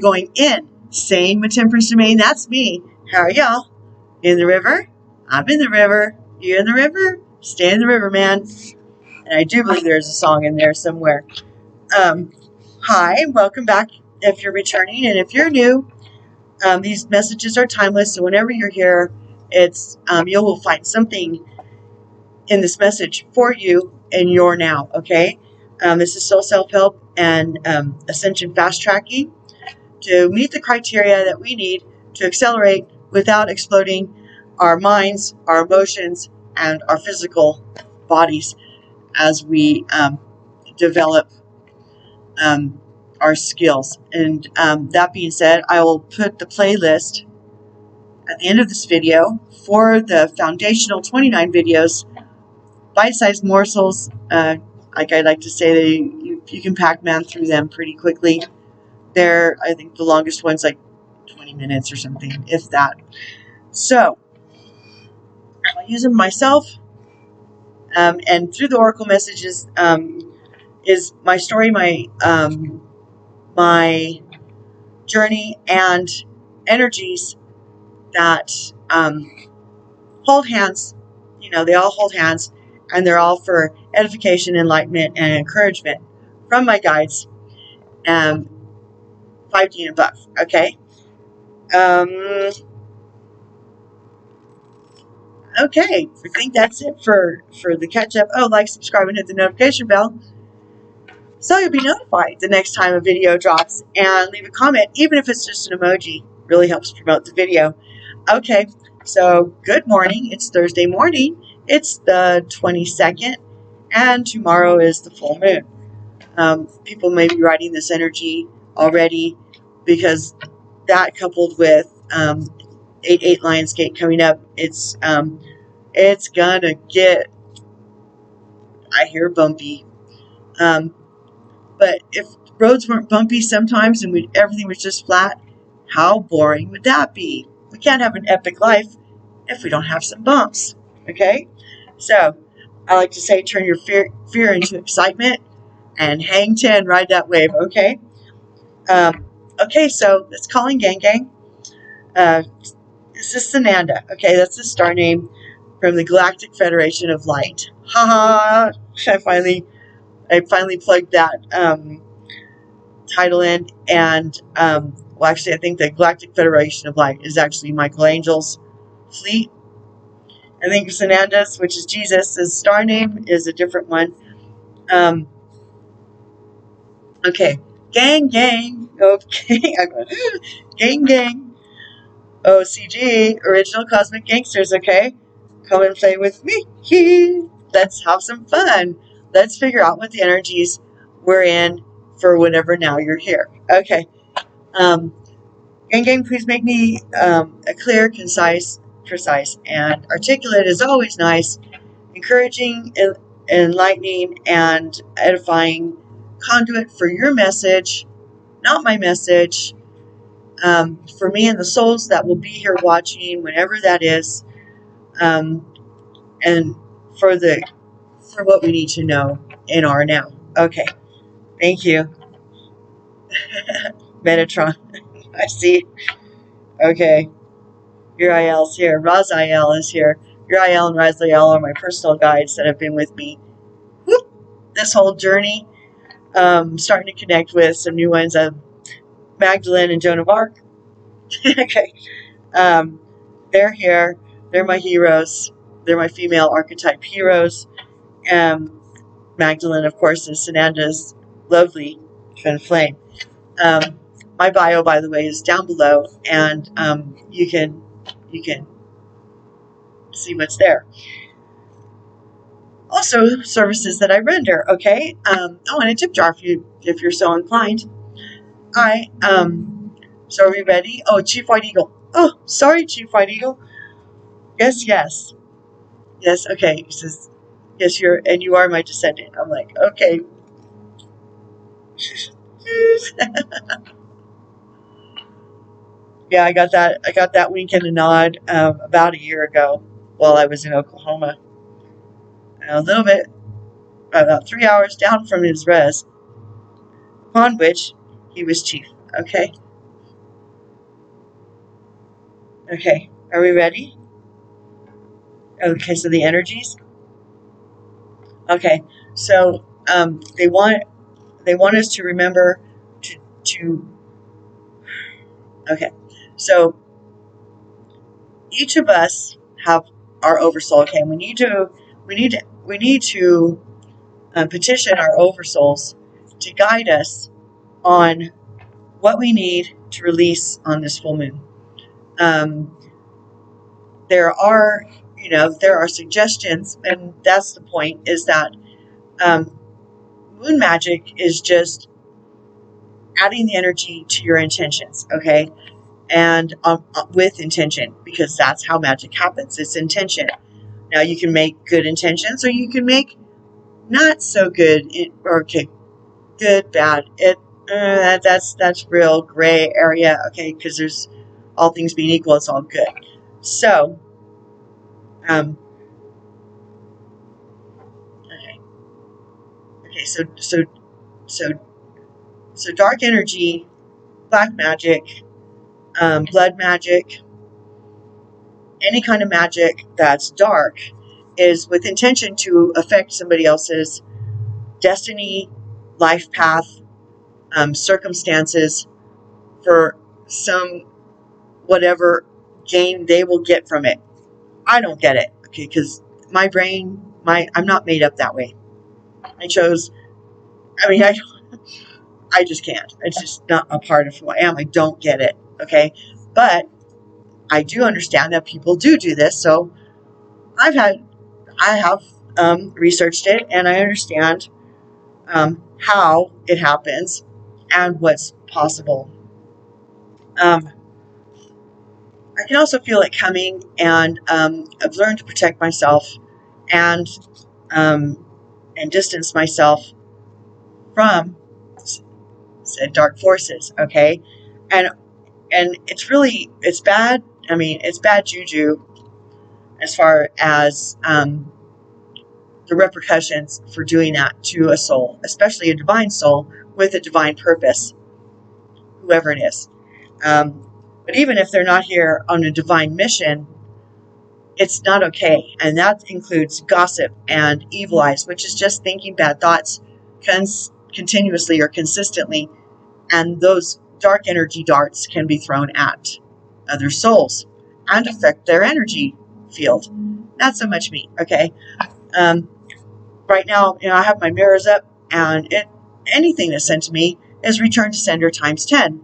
going in. Same with temperance domain. That's me. How are y'all? In the river? I'm in the river. You in the river? Stay in the river, man. And I do believe there's a song in there somewhere. Hi, welcome back if you're returning. And if you're new, these messages are timeless. So whenever you're here, it's you will find something in this message for you in your now, okay? This is Soul Self-Help and Ascension Fast Tracking to meet the criteria that we need to accelerate without exploding our minds, our emotions, and our physical bodies as we develop our skills. And that being said, I will put the playlist at the end of this video for the foundational 29 videos, bite-sized morsels. Like I like to say, you can Pac-Man through them pretty quickly. I think the longest one's like 20 minutes or something, if that. So, I use them myself, and through the Oracle messages is my story, my journey, and energies that hold hands. You know, they all hold hands, and they're all for edification, enlightenment, and encouragement from my guides, 5D and above. Okay. Okay, I think that's it for the catch up. Oh, like, subscribe, and hit the notification bell so you'll be notified the next time a video drops. And leave a comment, even if it's just an emoji. Really helps promote the video. Okay, so good morning. It's Thursday morning. It's the 22nd, and tomorrow is the full moon. People may be writing this energy already because that, coupled with 8/8 Lionsgate coming up, it's gonna get, I hear, bumpy. But if roads weren't bumpy sometimes and everything was just flat, how boring would that be? We can't have an epic life if we don't have some bumps. Okay? So, I like to say, turn your fear into excitement and hang 10, ride that wave. Okay? Okay, so it's Calling Gang Gang. This is Sananda. Okay, that's the star name from the Galactic Federation of Light. Haha! I finally plugged that title in, and well, actually, I think the Galactic Federation of Light is actually Michelangelo's fleet. I think Sananda's, which is Jesus' star name, is a different one. Okay, gang, gang. Okay, gang, gang. OCG, original cosmic gangsters. Okay, come and play with me. Let's have some fun. Let's figure out what the energies we're in for whenever now you're here. Okay. Gang, please make me a clear, concise, precise, and articulate is always nice, encouraging, enlightening, and edifying conduit for your message, not my message, for me and the souls that will be here watching whenever that is, and for what we need to know in our now. Okay, thank you. Metatron, I see. Okay, Uriel's here. Raziel is here. Uriel and Raziel are my personal guides that have been with me this whole journey. Starting to connect with some new ones, Magdalene and Joan of Arc. Okay, they're here. They're my heroes. They're my female archetype heroes. Magdalene, of course, is Sananda's lovely twin flame. My bio, by the way, is down below, and you can see what's there. Also, services that I render. Okay, and a tip jar if you're so inclined. So are we ready? Oh, Chief White Eagle. Oh, sorry, Chief White Eagle. Yes. Okay. He says, yes, you are my descendant. I'm like, okay. Yeah, I got that wink and a nod about a year ago while I was in Oklahoma. A little bit, about 3 hours down from his res, upon which he was chief. Okay, Okay, are we ready? Okay, so the energies. Okay, so they want us to remember to okay, so each of us have our oversoul. Okay, we need to petition our oversouls to guide us on what we need to release on this full moon. There are suggestions, and that's the point, is that moon magic is just adding the energy to your intentions, okay? And with intention, because that's how magic happens. It's intention. Now, you can make good intentions, or you can make not so good, okay, good, bad. That's real gray area, okay? Because there's all things being equal, it's all good. So, okay, so dark energy, black magic, blood magic, any kind of magic that's dark is with intention to affect somebody else's destiny, life path, circumstances, for some whatever gain they will get from it. I don't get it, okay, because my brain, I'm not made up that way. I just can't. It's just not a part of who I am. I don't get it, okay? But I do understand that people do this, so I have researched it, and I understand how it happens and what's possible. I can also feel it coming, and I've learned to protect myself and distance myself from said dark forces. Okay, and it's bad. I mean, it's bad juju as far as the repercussions for doing that to a soul, especially a divine soul with a divine purpose, whoever it is. But even if they're not here on a divine mission, it's not okay. And that includes gossip and evil eyes, which is just thinking bad thoughts continuously or consistently. And those dark energy darts can be thrown at other souls and affect their energy field. Not so much me, okay? Right now, I have my mirrors up, and anything that's sent to me is returned to sender times 10.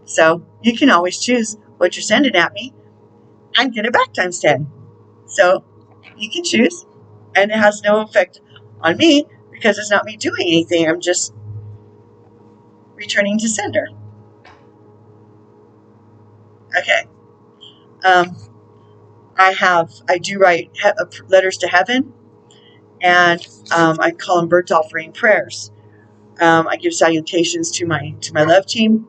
So you can always choose what you're sending at me and get it back times 10. So you can choose, and it has no effect on me because it's not me doing anything. I'm just returning to sender. Okay. I do write letters to heaven, and I call them burnt offering prayers. I give salutations to my love team,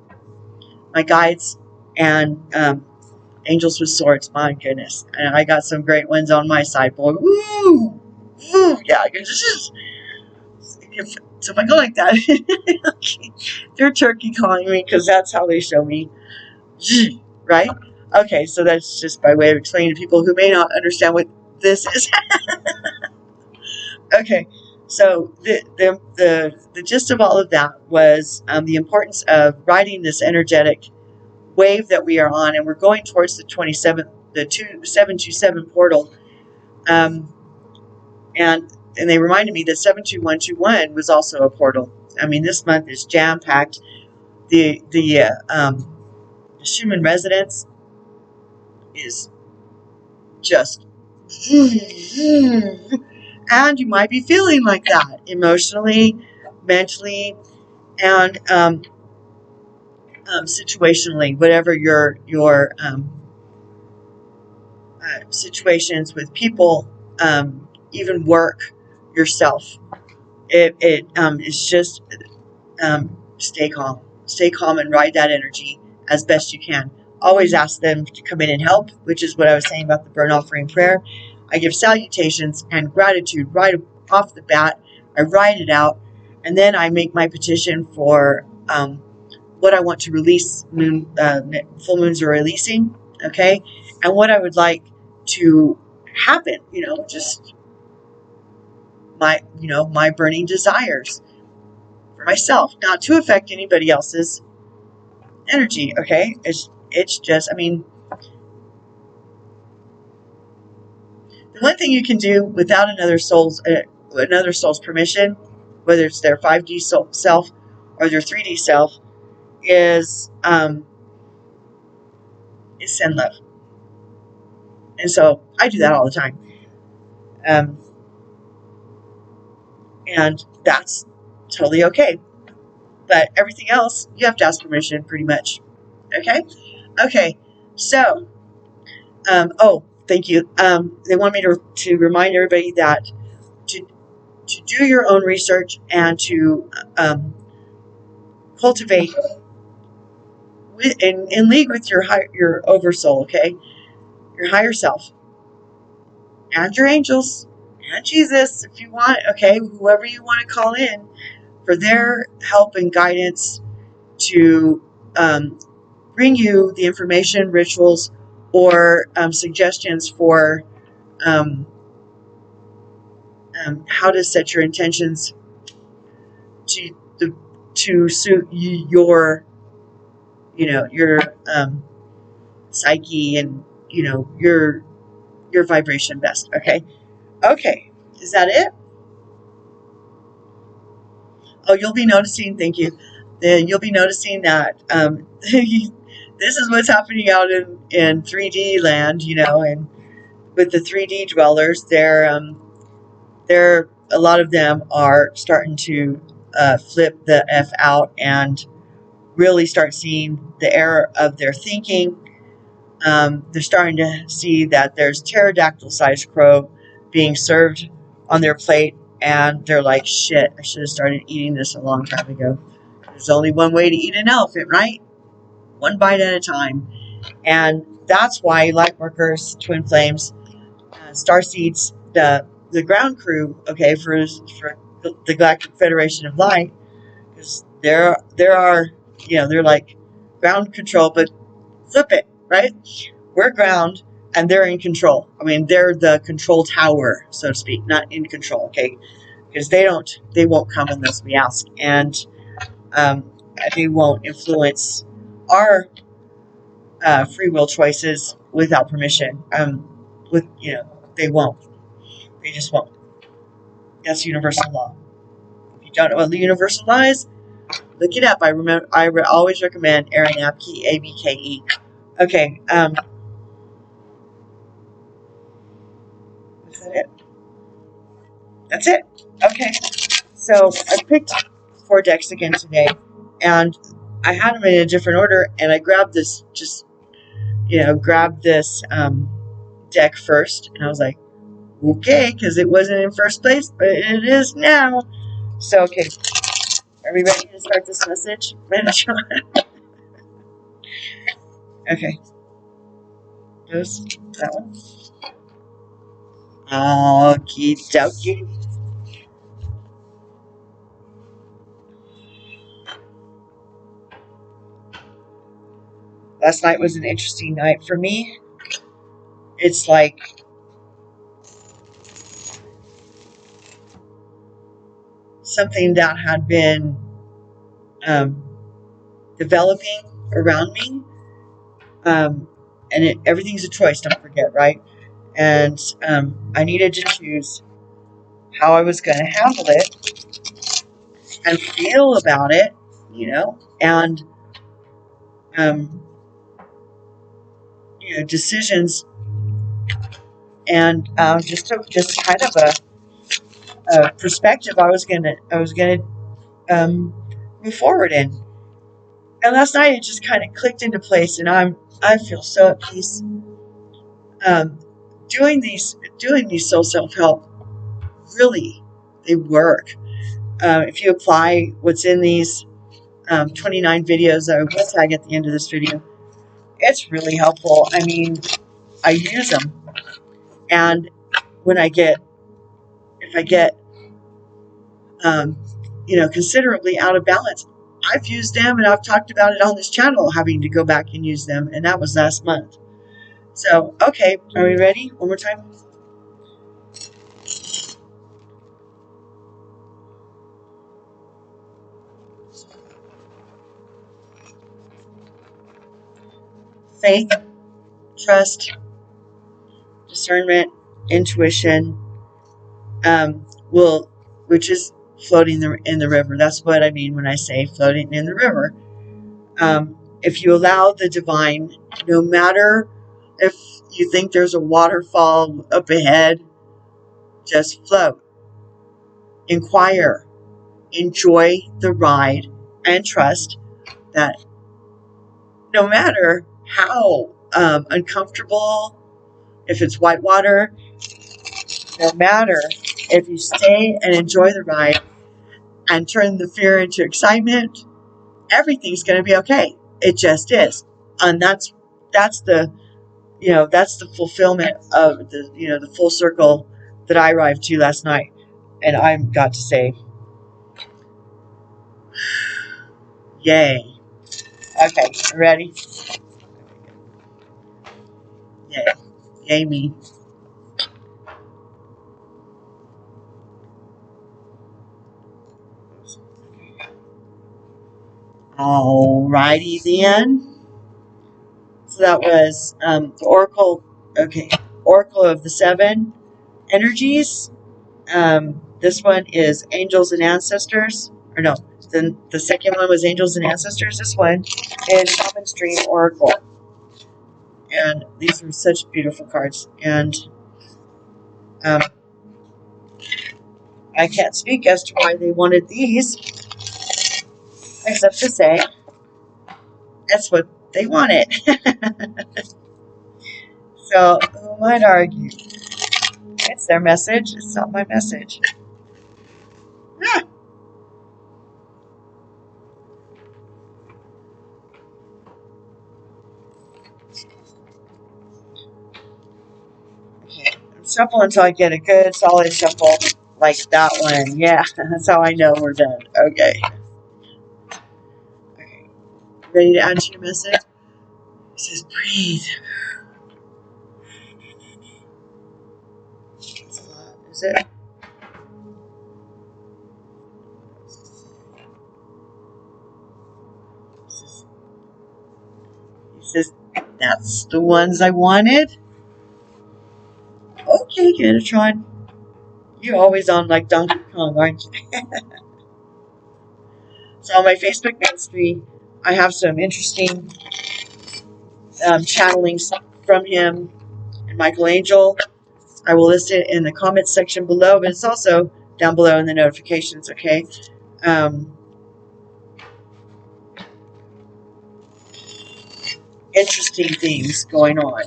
my guides, and angels with swords. My goodness, and I got some great ones on my side, boy. Woo, woo, yeah. So if I go like that, okay, they're turkey calling me because that's how they show me, right? Okay, so that's just by way of explaining to people who may not understand what this is. Okay, so the gist of all of that was the importance of riding this energetic wave that we are on, and we're going towards the 727 portal. And they reminded me that 72121 was also a portal. I mean, this month is jam packed. The Schumann resonance is just, and you might be feeling like that emotionally, mentally, and situationally, whatever your situations with people, even work, yourself. It's just stay calm and ride that energy as best you can. Always ask them to come in and help, which is what I was saying about the burnt offering prayer. I give salutations and gratitude right off the bat. I write it out, and then I make my petition for what I want to release. Full moons are releasing Okay? And what I would like to happen, just my burning desires for myself, not to affect anybody else's energy. Okay? It's just, the one thing you can do without another soul's permission, whether it's their 5D self or their 3D self, is send love. And so I do that all the time. And that's totally okay. But everything else, you have to ask permission pretty much. Okay? Okay. So, thank you. They want me to remind everybody that to do your own research and to cultivate in league with your oversoul, okay? Your higher self. And your angels. And Jesus, if you want, okay? Whoever you want to call in for their help and guidance to bring you the information, rituals, or suggestions for how to set your intentions to suit your psyche and your vibration best. Okay, is that it? Oh, you'll be noticing. Thank you. Then you'll be noticing that this is what's happening out in 3D land, and with the 3D dwellers, they're a lot of them are starting to flip the F out and really start seeing the error of their thinking. They're starting to see that there's pterodactyl-sized crow being served on their plate, and they're like, shit, I should have started eating this a long time ago. There's only one way to eat an elephant, right? One bite at a time. And that's why light workers, twin flames, starseeds, the ground crew, okay, for the Galactic Federation of Light, because there are, they're like ground control, but flip it, right? We're ground and they're in control. They're the control tower, so to speak, not in control, okay? Because they won't come unless we ask, and they won't influence our free will choices without permission. They won't. They just won't. That's universal law. If you don't know what the universal law is, look it up. I always recommend Aaron Abke, ABKE. Okay. Is that it? That's it. Okay. So I picked 4 decks again today, and I had them in a different order, and I grabbed this deck first, and I was like, okay, because it wasn't in first place, but it is now. So, okay, are we ready to start this message? Okay. That one? Okie dokie. Last night was an interesting night for me. It's like something that had been developing around me. And everything's a choice, don't forget, right? And I needed to choose how I was going to handle it and feel about it, and decisions, and just kind of a perspective I was gonna move forward in. And last night it just kind of clicked into place, and I feel so at peace. Doing these soul self-help, really, they work. If you apply what's in these 29 videos that I will tag at the end of this video, it's really helpful. I use them, and when if I get considerably out of balance, I've used them, and I've talked about it on this channel, having to go back and use them, and that was last month. So, okay, are we ready? One more time. Faith, trust, discernment, intuition, which is floating in the river. That's what I mean when I say floating in the river. If you allow the divine, no matter if you think there's a waterfall up ahead, just float, inquire, enjoy the ride, and trust that no matter how uncomfortable, if it's white water, no matter if you stay and enjoy the ride and turn the fear into excitement, everything's going to be okay. It just is. And that's the, that's the fulfillment of the full circle that I arrived to last night. And I've got to say, yay. Okay, ready? Yay. Yay me. Alrighty then. So that was the Oracle. Okay, Oracle of the Seven Energies. This one is Angels and Ancestors. Or no, then the second one was Angels and Ancestors. This one is Shaman's Dream Oracle. And these are such beautiful cards. And I can't speak as to why they wanted these, except to say that's what they wanted. So who might argue? It's their message. It's not my message. Ah. Okay. Shuffle until I get a good solid shuffle like that one. Yeah, that's how I know we're done. Okay. Okay. Ready to answer your message? It says breathe. That's a lot. Is it? He says that's the ones I wanted. Okay, Gatotron. You're always on like Donkey Kong, aren't you? So on my Facebook ministry, I have some interesting channelings from him and Michael Angel. I will list it in the comments section below, but it's also down below in the notifications, okay? Interesting things going on.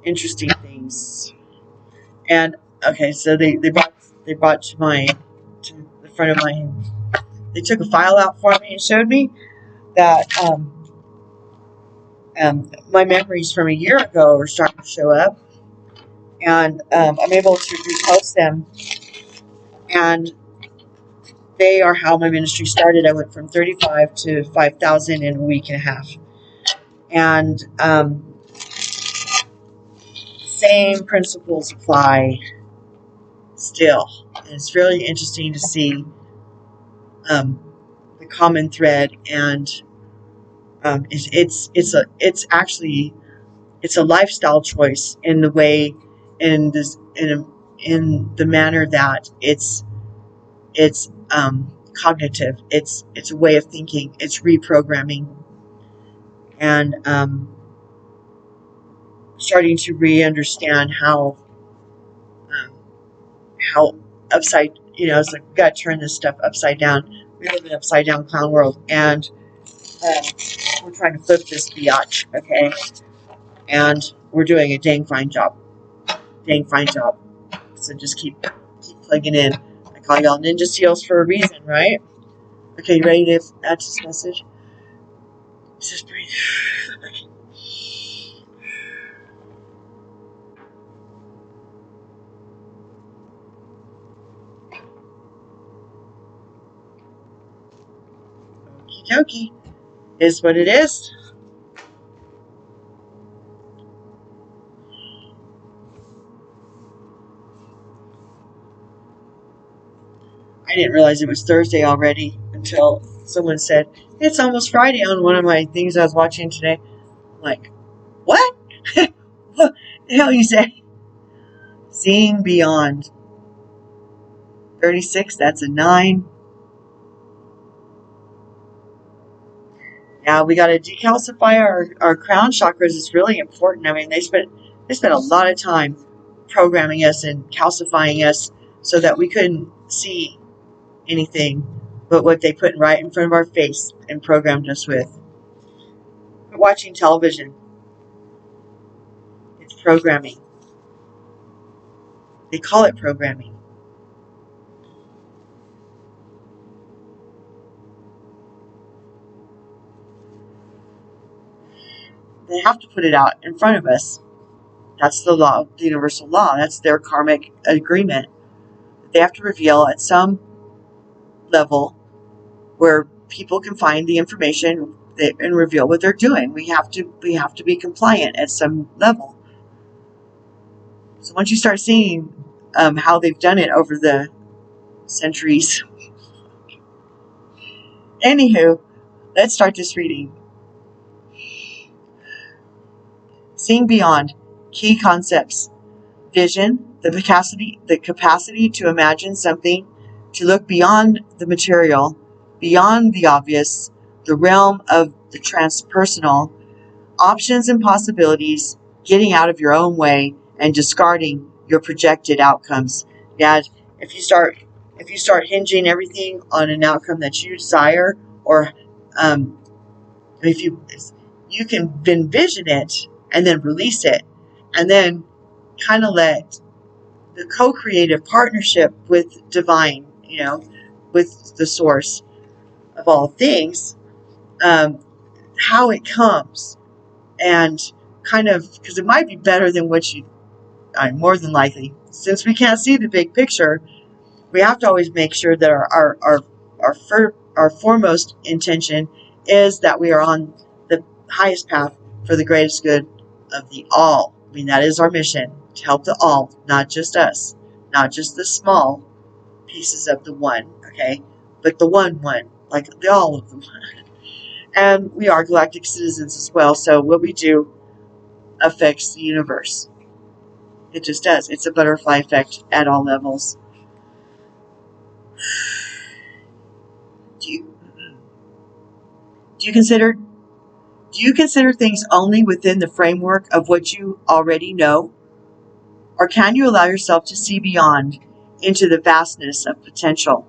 Interesting things. And okay, so they brought to the front of my, they took a file out for me and showed me that my memories from a year ago are starting to show up, and I'm able to repost them, and they are how my ministry started. I went from 35 to 5,000 in a week and a half, and same principles apply still. And it's really interesting to see the common thread, and it's a lifestyle choice in the way, in the manner that it's cognitive. It's a way of thinking. It's reprogramming, and starting to re-understand um, how upside. It's like we got to turn this stuff upside down. We live in an upside down clown world, and we're trying to flip this biatch, okay? And we're doing a dang fine job. Dang fine job. So just keep plugging in. I call y'all Ninja Seals for a reason, right? Okay, you ready to add to this message? Just breathe. Okie dokie. Is what it is. I didn't realize it was Thursday already until someone said, it's almost Friday on one of my things I was watching today. I'm like, what? What the hell you say? Seeing beyond. 36, that's a 9. Yeah, we got to decalcify our crown chakras. It's really important. I mean, they spent a lot of time programming us and calcifying us so that we couldn't see anything but what they put right in front of our face and programmed us with. We're watching television. It's programming. They call it programming. They have to put it out in front of us. That's the law, the universal law. That's their karmic agreement. They have to reveal at some level where people can find the information and reveal what they're doing. We have to be compliant at some level. So once you start seeing how they've done it over the centuries. Anywho, let's start this reading. Seeing beyond. Key concepts. Vision, the capacity to imagine something, to look beyond the material, beyond the obvious, the realm of the transpersonal, options and possibilities, getting out of your own way and discarding your projected outcomes. Yeah, if you start hinging everything on an outcome that you desire, or if you can envision it and then release it, and then kind of let the co-creative partnership with divine, with the source of all things, how it comes, and kind of, because it might be better than what you, more than likely, since we can't see the big picture, we have to always make sure that our foremost intention is that we are on the highest path for the greatest good of the all. I mean, that is our mission, to help the all, not just us, not just the small pieces of the one, okay, but the one, like the all of them. And we are galactic citizens as well, so what we do affects the universe. It just does. It's a butterfly effect at all levels. Do you consider things only within the framework of what you already know? Or can you allow yourself to see beyond into the vastness of potential?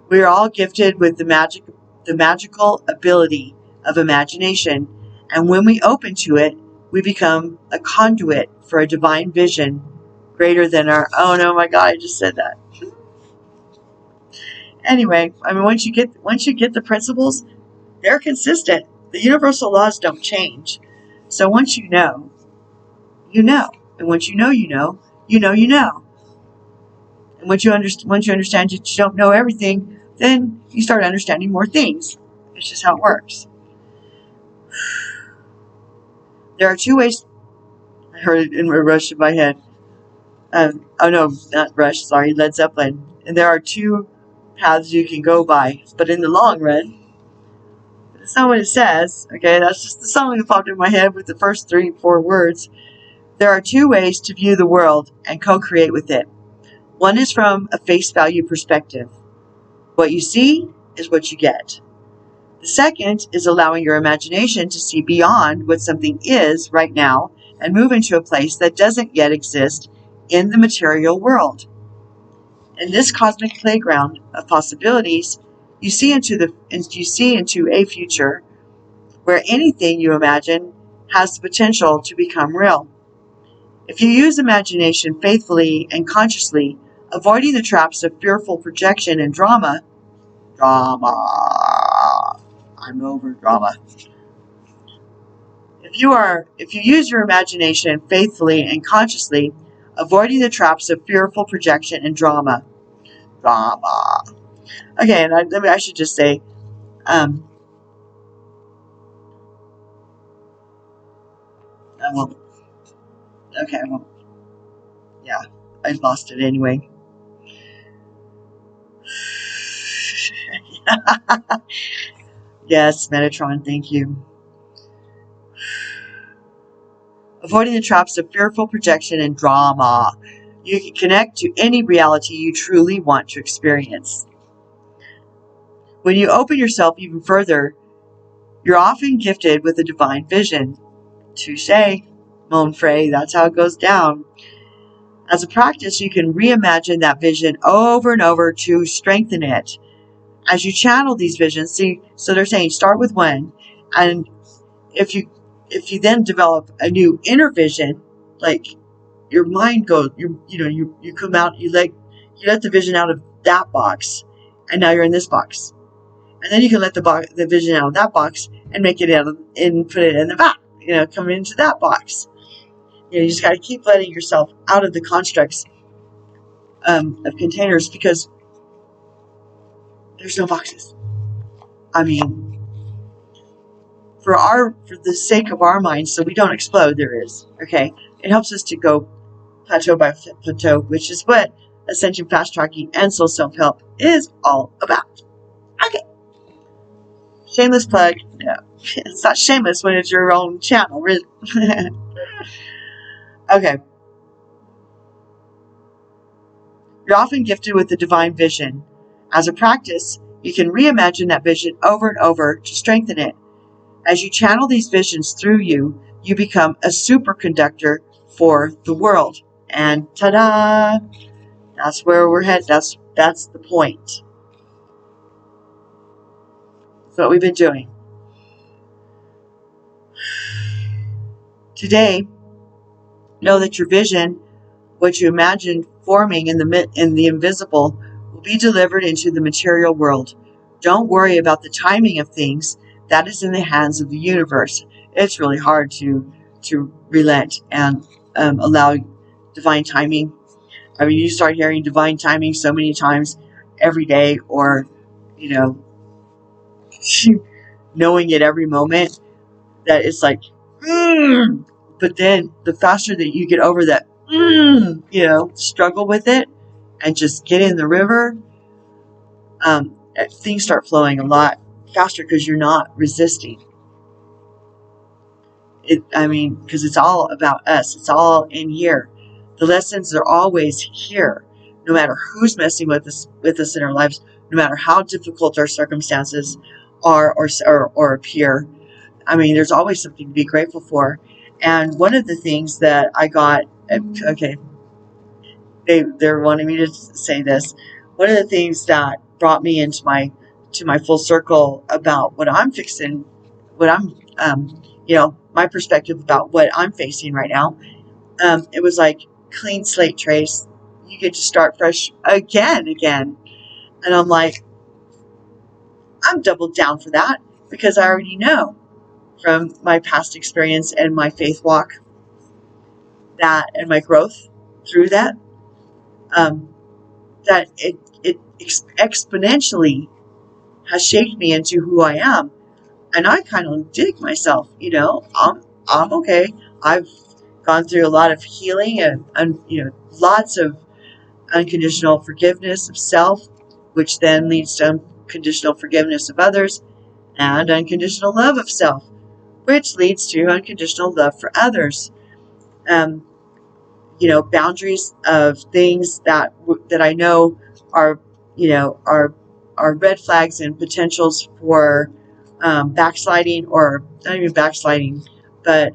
We are all gifted with the magical ability of imagination, and when we open to it, we become a conduit for a divine vision greater than our, oh no, my God, I just said that. Anyway, I mean, once you get the principles, they're consistent. The universal laws don't change. So once you know, you know. And once you know, you know. You know, you know. And once you understand that you don't know everything, then you start understanding more things. It's just how it works. There are 2 ways. I heard it in a rush in my head. Oh no, not Rush, sorry, Led Zeppelin. And there are 2 paths you can go by. But in the long run, that's not what it says. Okay, that's just the song that popped in my head with the first 3-4 words. There are 2 ways to view the world and co-create with it. One is from a face value perspective. What you see is what you get. The second is allowing your imagination to see beyond what something is right now and move into a place that doesn't yet exist in the material world. In this cosmic playground of possibilities, you see into a future where anything you imagine has the potential to become real. If you use imagination faithfully and consciously, avoiding the traps of fearful projection and drama, I'm over drama. If you use your imagination faithfully and consciously, avoiding the traps of fearful projection and drama. Okay, and I should just say, I won't. Okay, I won't. Yeah, I lost it anyway. Yes, Metatron, thank you. Avoiding the traps of fearful projection and drama. You can connect to any reality you truly want to experience. When you open yourself even further, you're often gifted with a divine vision. Touché, mon frere, that's how it goes down. As a practice, you can reimagine that vision over and over to strengthen it. As you channel these visions, see, so they're saying start with one, and if you then develop a new inner vision, like your mind goes, you come out, you let the vision out of that box, and now you're in this box, and then you can let the vision out of that box and make it out and put it in the back, come into that box. You just got to keep letting yourself out of the constructs of containers, because there's no boxes. I mean, for the sake of our minds, so we don't explode, there is. Okay, it helps us to go plateau by plateau, which is what Ascension Fast Tracking and Soul Self-Help is all about. Okay. Shameless plug. No, it's not shameless when it's your own channel. Okay. You're often gifted with a divine vision. As a practice, you can reimagine that vision over and over to strengthen it. As you channel these visions through you, you become a superconductor for the world. And ta-da! That's where we're headed. That's the point. That's what we've been doing. Today, know that your vision, what you imagined forming in the invisible, will be delivered into the material world. Don't worry about the timing of things. That is in the hands of the universe. It's really hard to relent and allow divine timing. I mean, you start hearing divine timing so many times every day, or, knowing it every moment, that it's like, but then the faster that you get over that, struggle with it and just get in the river, things start flowing a lot faster because you're not resisting. Because it's all about us. It's all in here. The lessons are always here, no matter who's messing with us in our lives, no matter how difficult our circumstances are or appear. There's always something to be grateful for. And one of the things that I got, okay, they're wanting me to say this. One of the things that brought me into my full circle about what I'm fixing, what I'm, my perspective about what I'm facing right now. It was like, clean slate, Trace. You get to start fresh again. And I'm like, I'm doubled down for that, because I already know from my past experience and my faith walk and my growth through that, that it exponentially has shaped me into who I am. And I kind of dig myself, I'm okay. I've gone through a lot of healing and lots of unconditional forgiveness of self, which then leads to unconditional forgiveness of others, and unconditional love of self, which leads to unconditional love for others. Boundaries of things that I know are red flags and potentials for backsliding, or not even backsliding, but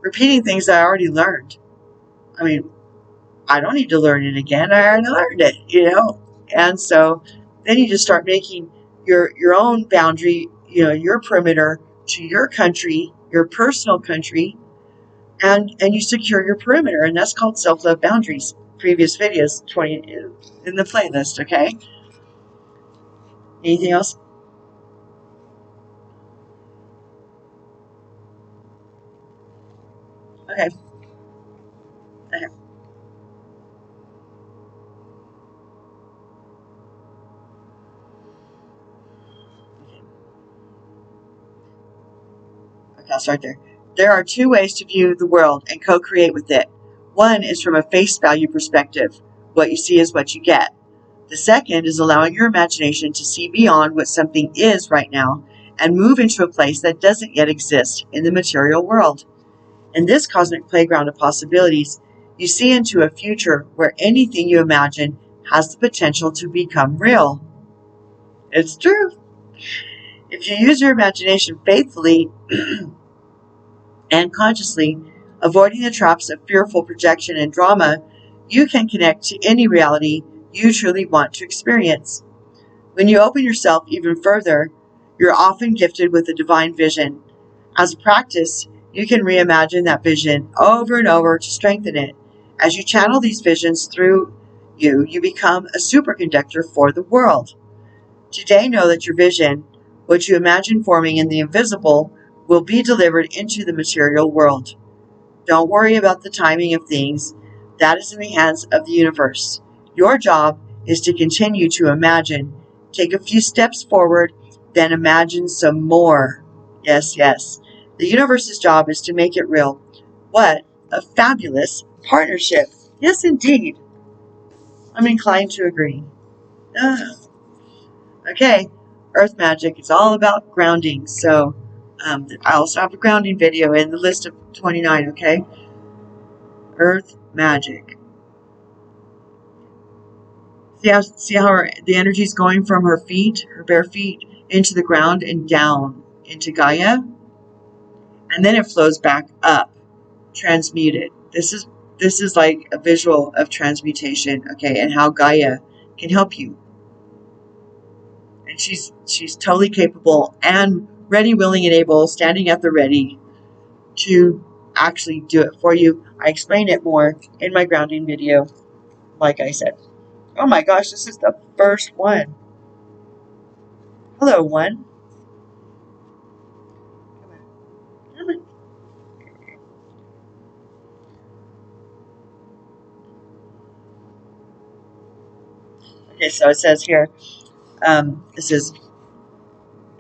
repeating things that I already learned. I don't need to learn it again. I already learned it, And so then you just start making your own boundary, your perimeter to your country, your personal country, and you secure your perimeter. And that's called self-love boundaries. Previous videos, 20 in the playlist, okay? Anything else? Okay. Okay, I'll start there. There are two ways to view the world and co-create with it. One is from a face value perspective. What you see is what you get. The second is allowing your imagination to see beyond what something is right now and move into a place that doesn't yet exist in the material world. In this cosmic playground of possibilities, you see into a future where anything you imagine has the potential to become real. It's true. If you use your imagination faithfully and consciously, avoiding the traps of fearful projection and drama, you can connect to any reality you truly want to experience. When you open yourself even further, you're often gifted with a divine vision. As a practice, you can reimagine that vision over and over to strengthen it. As you channel these visions through you, you become a superconductor for the world. Today, know that your vision, what you imagine forming in the invisible, will be delivered into the material world. Don't worry about the timing of things. That is in the hands of the universe. Your job is to continue to imagine. Take a few steps forward, then imagine some more. Yes, yes. The universe's job is to make it real. What a fabulous partnership. Yes, indeed. I'm inclined to agree. Okay, Earth Magic is all about grounding. So I also have a grounding video in the list of 29, okay? Earth Magic. See how the energy is going from her feet, her bare feet, into the ground and down into Gaia? And then it flows back up, transmuted. This is like a visual of transmutation, okay, and how Gaia can help you. And she's totally capable and ready, willing, and able, standing at the ready to actually do it for you. I explain it more in my grounding video, like I said. Oh my gosh, this is the first one. Hello, one. Come on. Okay, so it says here, this is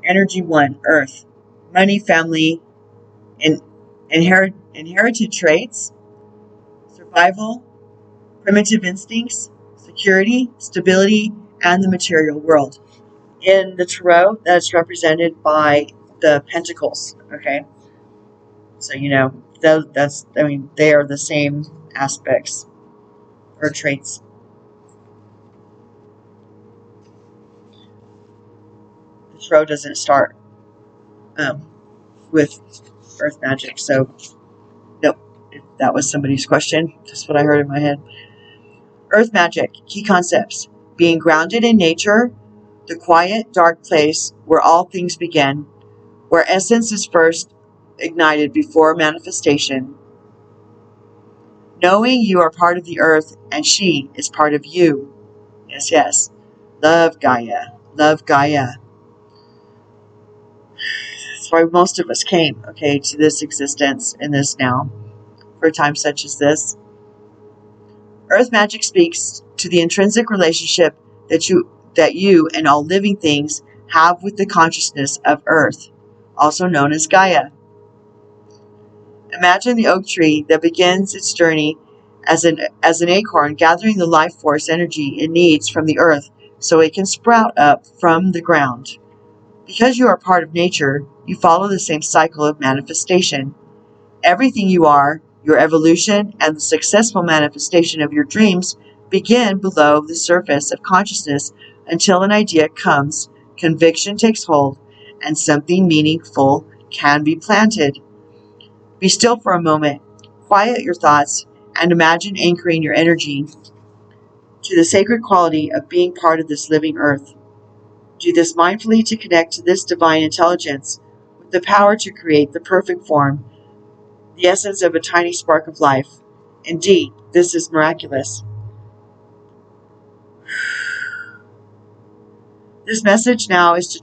Energy 1, Earth, money, family, and inherited traits, survival, primitive instincts, security, stability, and the material world. In the Tarot, that's represented by the Pentacles, okay? So, they are the same aspects or traits. The Tarot doesn't start with Earth Magic, so nope. If that was somebody's question, that's what I heard in my head. Earth Magic, key concepts: being grounded in nature, the quiet, dark place where all things begin, where essence is first ignited before manifestation. Knowing you are part of the earth and she is part of you. Yes, yes. Love Gaia. Love Gaia. That's why most of us came, okay, to this existence in this now, for a time such as this. Earth Magic speaks to the intrinsic relationship that you and all living things have with the consciousness of Earth, also known as Gaia. Imagine the oak tree that begins its journey as an acorn, gathering the life force energy it needs from the earth so it can sprout up from the ground. Because you are part of nature, you follow the same cycle of manifestation. Everything you are, your evolution, and the successful manifestation of your dreams begin below the surface of consciousness until an idea comes, conviction takes hold, and something meaningful can be planted. Be still for a moment, quiet your thoughts, and imagine anchoring your energy to the sacred quality of being part of this living earth. Do this mindfully to connect to this divine intelligence with the power to create the perfect form, the essence of a tiny spark of life. Indeed, this is miraculous. The message now is to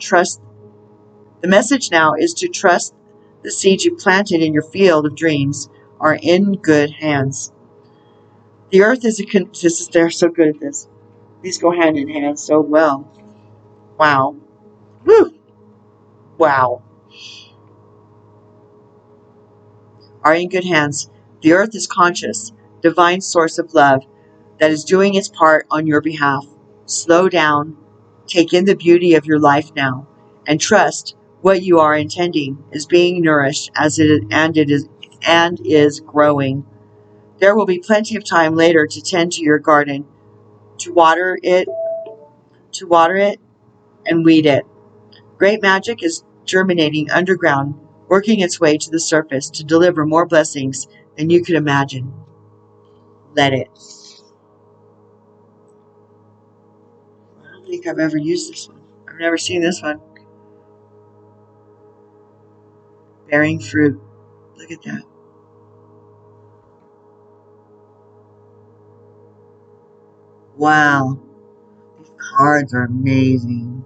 trust the seeds you planted in your field of dreams are in good hands. The earth is they're so good at this. These go hand in hand so well. Wow. Woo. Wow. Are in good hands. The earth is conscious, divine source of love that is doing its part on your behalf. Slow down, take in the beauty of your life now, and trust what you are intending is being nourished and is growing. There will be plenty of time later to tend to your garden, to water it and weed it. Great magic is germinating underground, working its way to the surface to deliver more blessings than you could imagine. Let it. I don't think I've ever used this one. I've never seen this one. Bearing fruit. Look at that. Wow. These cards are amazing.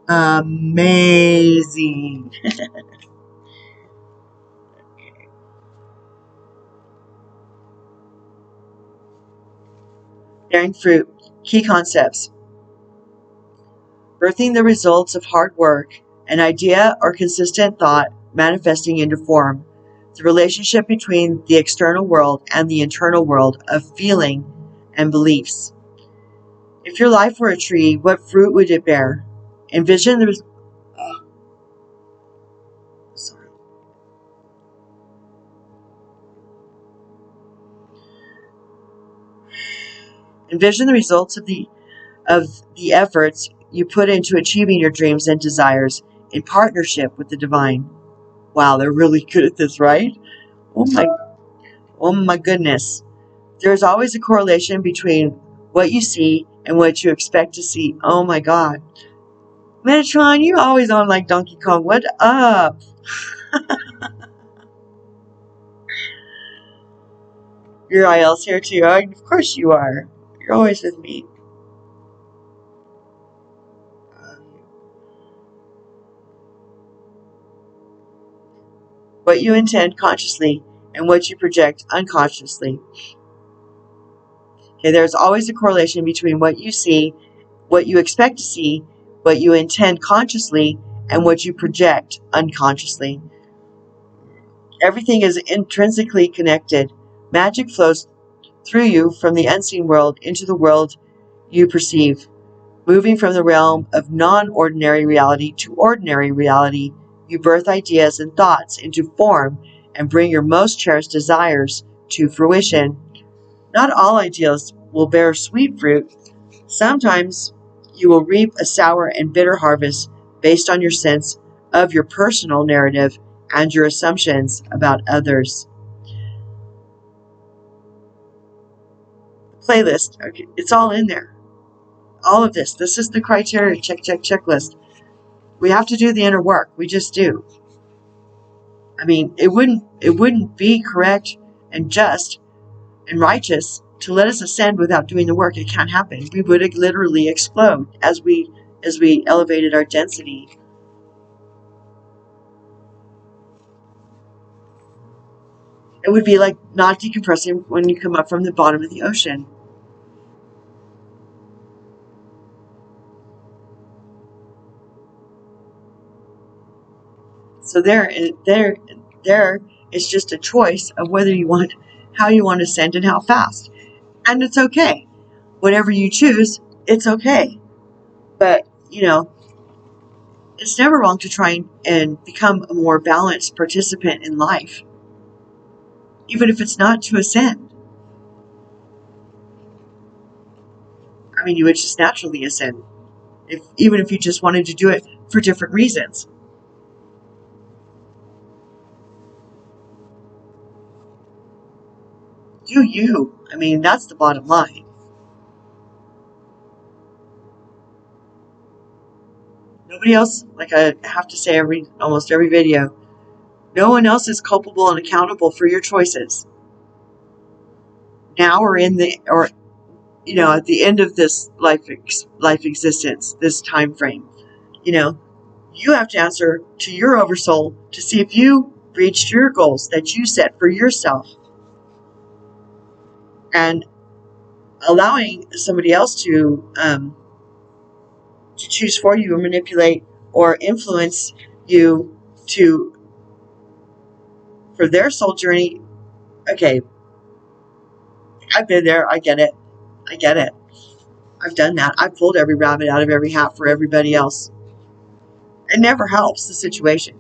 Amazing. Bearing fruit. Key concepts. Birthing the results of hard work, an idea or consistent thought manifesting into form. The relationship between the external world and the internal world of feeling and beliefs. If your life were a tree, what fruit would it bear? Envision the Envision the results of the efforts you put into achieving your dreams and desires in partnership with the divine. Wow, they're really good at this, right? Oh my goodness. There's always a correlation between what you see and what you expect to see. Oh my God. Metatron, you always on like Donkey Kong. What up? Your IL's here too. Of course you are. You're always with me. What you intend consciously and what you project unconsciously. Okay, there's always a correlation between what you see, what you expect to see, what you intend consciously, and what you project unconsciously. Everything is intrinsically connected. Magic flows through you from the unseen world into the world you perceive. Moving from the realm of non-ordinary reality to ordinary reality, you birth ideas and thoughts into form and bring your most cherished desires to fruition. Not all ideas will bear sweet fruit. Sometimes you will reap a sour and bitter harvest based on your sense of your personal narrative and your assumptions about others. Playlist, okay, it's all in there. All of this. This is the criteria checklist. We have to do the inner work. We just do. I mean, it wouldn't be correct and just and righteous to let us ascend without doing the work. It can't happen. We would literally explode as we elevated our density. It would be like not decompressing when you come up from the bottom of the ocean. So there is just a choice of whether you want, how you want to ascend and how fast. And it's okay. Whatever you choose, it's okay. But, it's never wrong to try and become a more balanced participant in life, even if it's not to ascend. I mean, you would just naturally ascend, even if you just wanted to do it for different reasons. Do you? I mean, that's the bottom line. Nobody else, like I have to say almost every video, no one else is culpable and accountable for your choices. Now or at the end of this life existence, this time frame, you have to answer to your oversoul to see if you reached your goals that you set for yourself. And allowing somebody else to choose for you or manipulate or influence you for their soul journey. Okay, I've been there. I get it. I've done that. I've pulled every rabbit out of every hat for everybody else. It never helps the situation.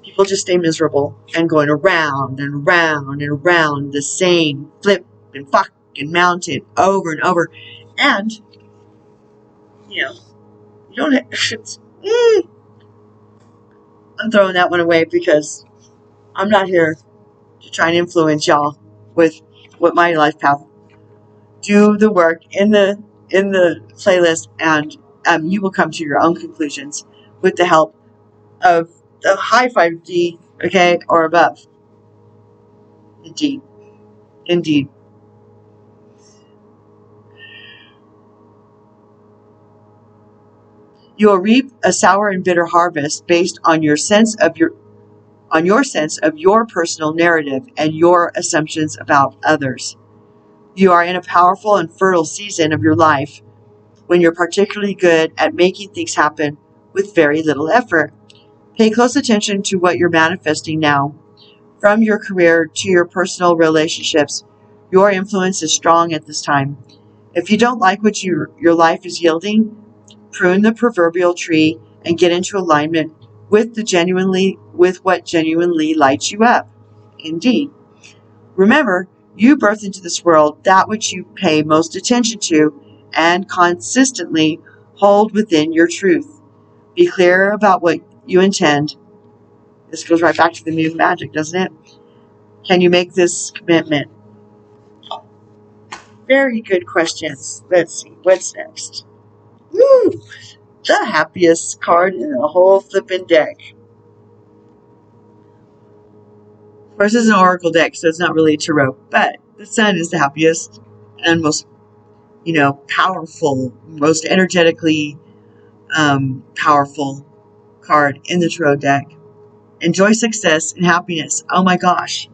People just stay miserable and going around and around and around the same flip and fucking mountain over and over. And, you know, you don't have, I'm throwing that one away because I'm not here to try and influence y'all with what my life path. Do the work in the playlist, and you will come to your own conclusions with the help of the high 5D, okay, or above. Indeed. Indeed. You will reap a sour and bitter harvest based on your sense of your personal narrative and your assumptions about others. You are in a powerful and fertile season of your life when you're particularly good at making things happen with very little effort. Pay close attention to what you're manifesting now. From your career to your personal relationships, your influence is strong at this time. If you don't like what your life is yielding, prune the proverbial tree and get into alignment with what genuinely lights you up. Indeed. Remember, you birth into this world that which you pay most attention to and consistently hold within your truth. Be clear about what you intend. This goes right back to the new magic, doesn't it? Can you make this commitment? Very good questions. Let's see. What's next? Woo! The happiest card in the whole flippin' deck. Of course, it's an oracle deck, so it's not really a tarot, but the sun is the happiest and most, powerful, most energetically powerful card in the tarot deck. Enjoy success and happiness. Oh my gosh.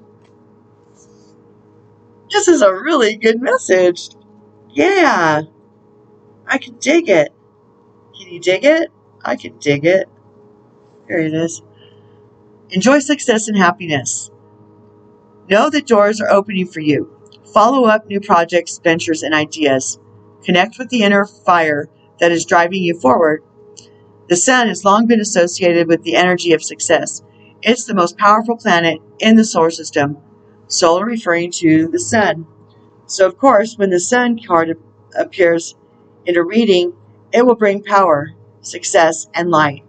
This is a really good message. Yeah. I can dig it. Can you dig it? I can dig it. There it is. Enjoy success and happiness. Know that doors are opening for you. Follow up new projects, ventures, and ideas. Connect with the inner fire that is driving you forward. The sun has long been associated with the energy of success. It's the most powerful planet in the solar system. Solar referring to the sun. So, of course, when the sun card appears in a reading, it will bring power, success, and light.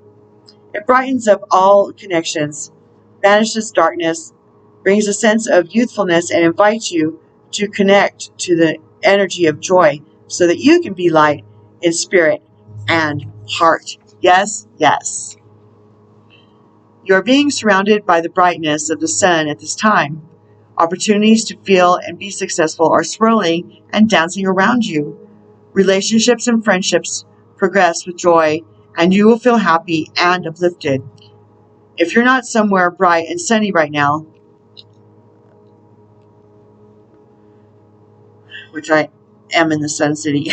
It brightens up all connections, banishes darkness, brings a sense of youthfulness, and invites you to connect to the energy of joy so that you can be light in spirit and heart. Yes, yes. You are being surrounded by the brightness of the sun at this time. Opportunities to feel and be successful are swirling and dancing around you. Relationships and friendships progress with joy, and you will feel happy and uplifted. If you're not somewhere bright and sunny right now, which I am in the Sun City,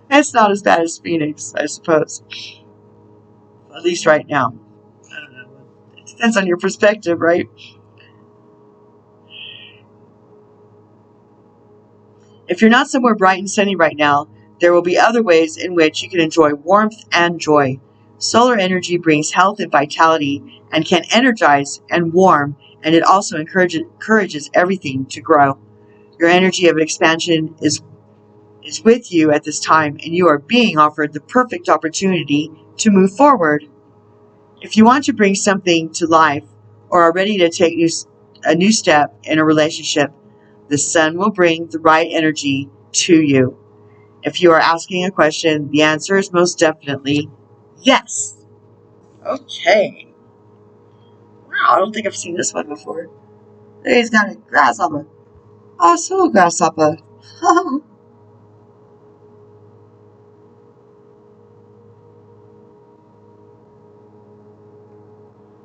it's not as bad as Phoenix, I suppose. At least right now. I don't know. It depends on your perspective, right? If you're not somewhere bright and sunny right now, there will be other ways in which you can enjoy warmth and joy. Solar energy brings health and vitality and can energize and warm, and it also encourages everything to grow. Your energy of expansion is with you at this time, and you are being offered the perfect opportunity to move forward. If you want to bring something to life or are ready to take a new step in a relationship, the sun will bring the right energy to you. If you are asking a question, the answer is most definitely yes. Okay. Wow, I don't think I've seen this one before. He's got a grasshopper. Oh, so a grasshopper.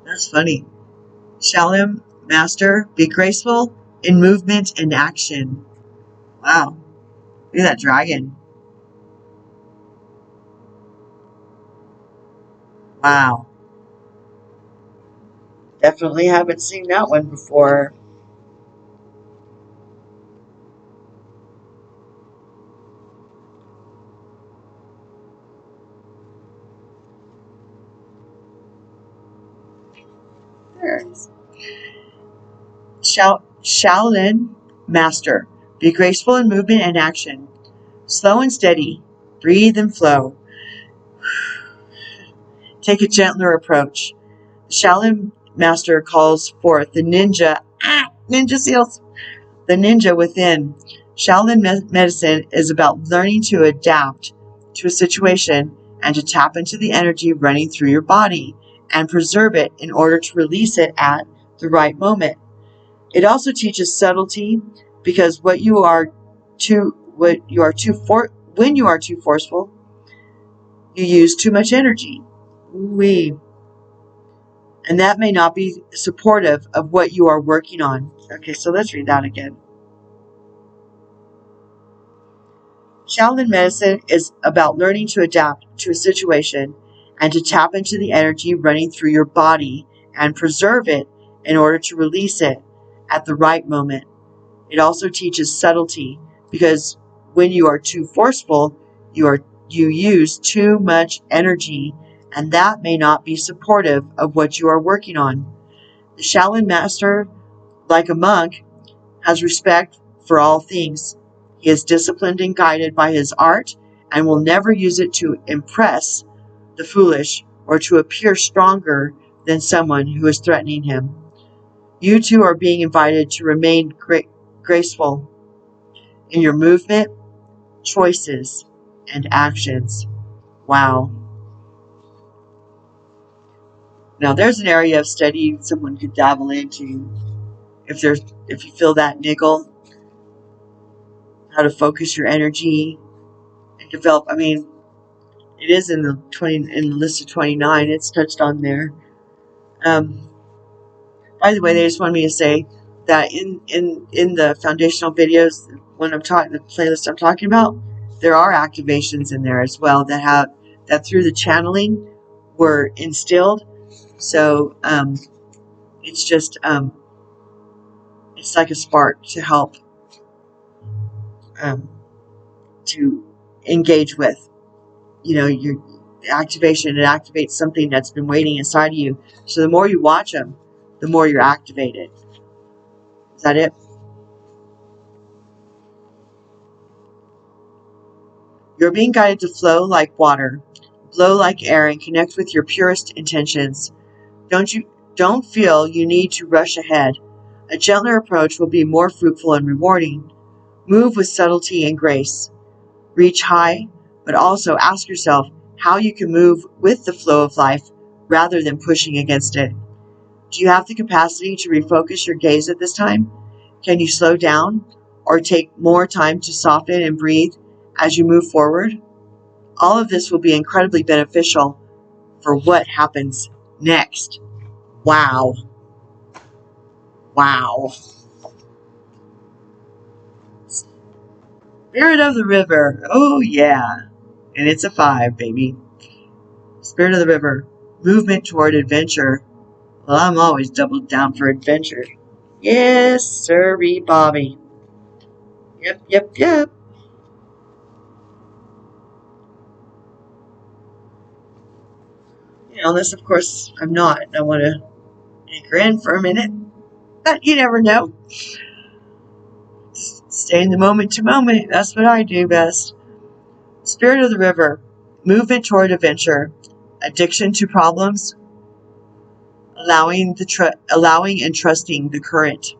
That's funny. Shalom, master, be graceful in movement and action. Wow. Look at that dragon. Wow. Definitely haven't seen that one before. Hilarious. Shaolin Master. Be graceful in movement and action. Slow and steady. Breathe and flow. Take a gentler approach. The Shaolin Master calls forth the ninja seals. The ninja within. Shaolin medicine is about learning to adapt to a situation and to tap into the energy running through your body and preserve it in order to release it at the right moment. It also teaches subtlety because when you are too forceful, you use too much energy. Ooh-wee. And that may not be supportive of what you are working on. Okay, so let's read that again. Shaolin medicine is about learning to adapt to a situation and to tap into the energy running through your body and preserve it in order to release it at the right moment. It also teaches subtlety because when you are too forceful, you use too much energy, and that may not be supportive of what you are working on. The Shaolin master, like a monk, has respect for all things. He is disciplined and guided by his art and will never use it to impress the foolish or to appear stronger than someone who is threatening him. You too are being invited to remain graceful in your movement, choices, and actions. Wow. Now there's an area of study someone could dabble into if you feel that niggle, how to focus your energy and develop. I mean, it is in the list of 29. It's touched on there. By the way, they just wanted me to say that in the foundational videos, when I'm talking the playlist I'm talking about, there are activations in there as well that through the channeling were instilled. So it's just it's like a spark to help to engage with. Your activation. It activates something that's been waiting inside of you. So the more you watch them, the more you're activated. Is that it? You're being guided to flow like water, blow like air, and connect with your purest intentions. Don't feel you need to rush ahead. A gentler approach will be more fruitful and rewarding. Move with subtlety and grace. Reach high, but also ask yourself how you can move with the flow of life rather than pushing against it. Do you have the capacity to refocus your gaze at this time? Can you slow down or take more time to soften and breathe as you move forward? All of this will be incredibly beneficial for what happens next. Wow. Wow. Spirit of the river. Oh, yeah. And it's a 5, baby. Spirit of the river. Movement toward adventure. Well, I'm always doubled down for adventure. Yes, sirree, Bobby. Yep. Unless, of course, I'm not. I want to anchor in for a minute. But you never know. Stay in the moment to moment. That's what I do best. Spirit of the river. Movement toward adventure. Addiction to problems. Allowing and trusting the current.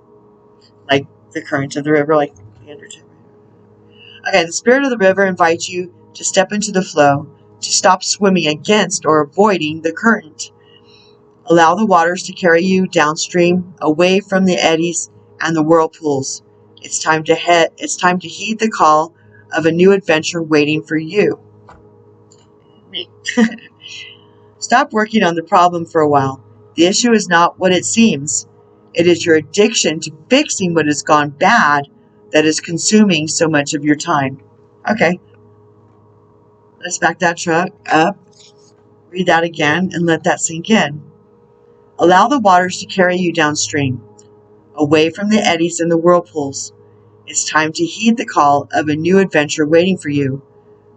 Like the current of the river, like the undertow. Okay, the spirit of the river invites you to step into the flow, to stop swimming against or avoiding the current. Allow the waters to carry you downstream, away from the eddies and the whirlpools. It's time to heed the call of a new adventure waiting for you. Me. Stop working on the problem for a while. The issue is not what it seems. It is your addiction to fixing what has gone bad that is consuming so much of your time. Okay. Let's back that truck up. Read that again and let that sink in. Allow the waters to carry you downstream, away from the eddies and the whirlpools. It's time to heed the call of a new adventure waiting for you.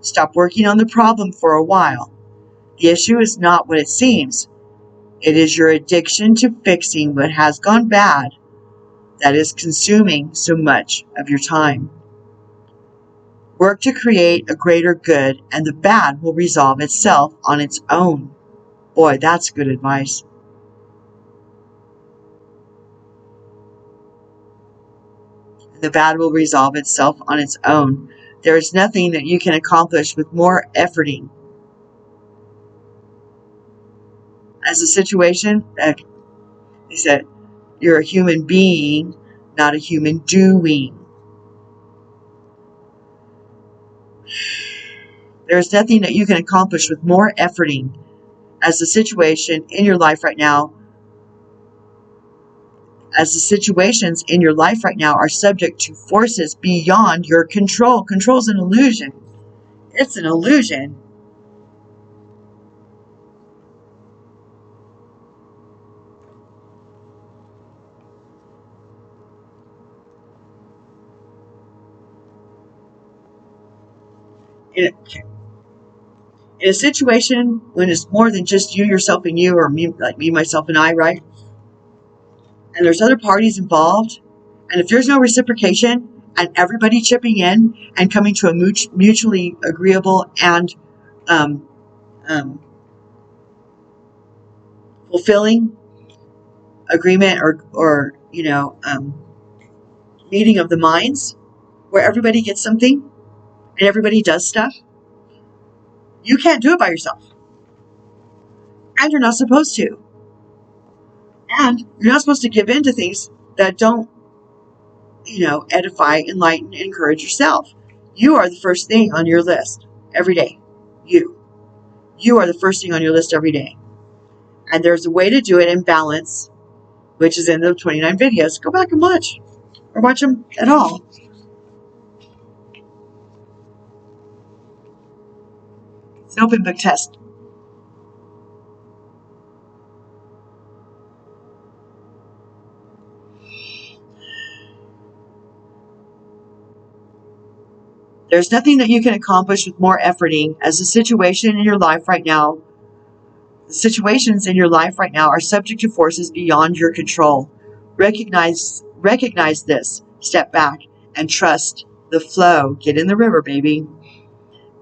Stop working on the problem for a while. The issue is not what it seems. It is your addiction to fixing what has gone bad that is consuming so much of your time. Work to create a greater good, and the bad will resolve itself on its own. Boy, that's good advice. The bad will resolve itself on its own. There is nothing that you can accomplish with more efforting. As a situation, he said, you're a human being, not a human doing. There is nothing that you can accomplish with more efforting. As the situation in your life right now, as the situations in your life right now are subject to forces beyond your control. Control is an illusion. It's an illusion. In a situation when it's more than just you, yourself, and you, or me, like me, myself, and I, right? And there's other parties involved, and if there's no reciprocation and everybody chipping in and coming to a mutually agreeable and fulfilling agreement or meeting of the minds where everybody gets something and everybody does stuff, you can't do it by yourself. And you're not supposed to. And you're not supposed to give in to things that don't, edify, enlighten, encourage yourself. You are the first thing on your list every day. You are the first thing on your list every day. And there's a way to do it in balance, which is in the 29 videos. Go back and watch. Or watch them at all. It's an open book test. There's nothing that you can accomplish with more efforting, as the situation in your life right now, the situations in your life right now are subject to forces beyond your control. Recognize this. Step back and trust the flow. Get in the river, baby.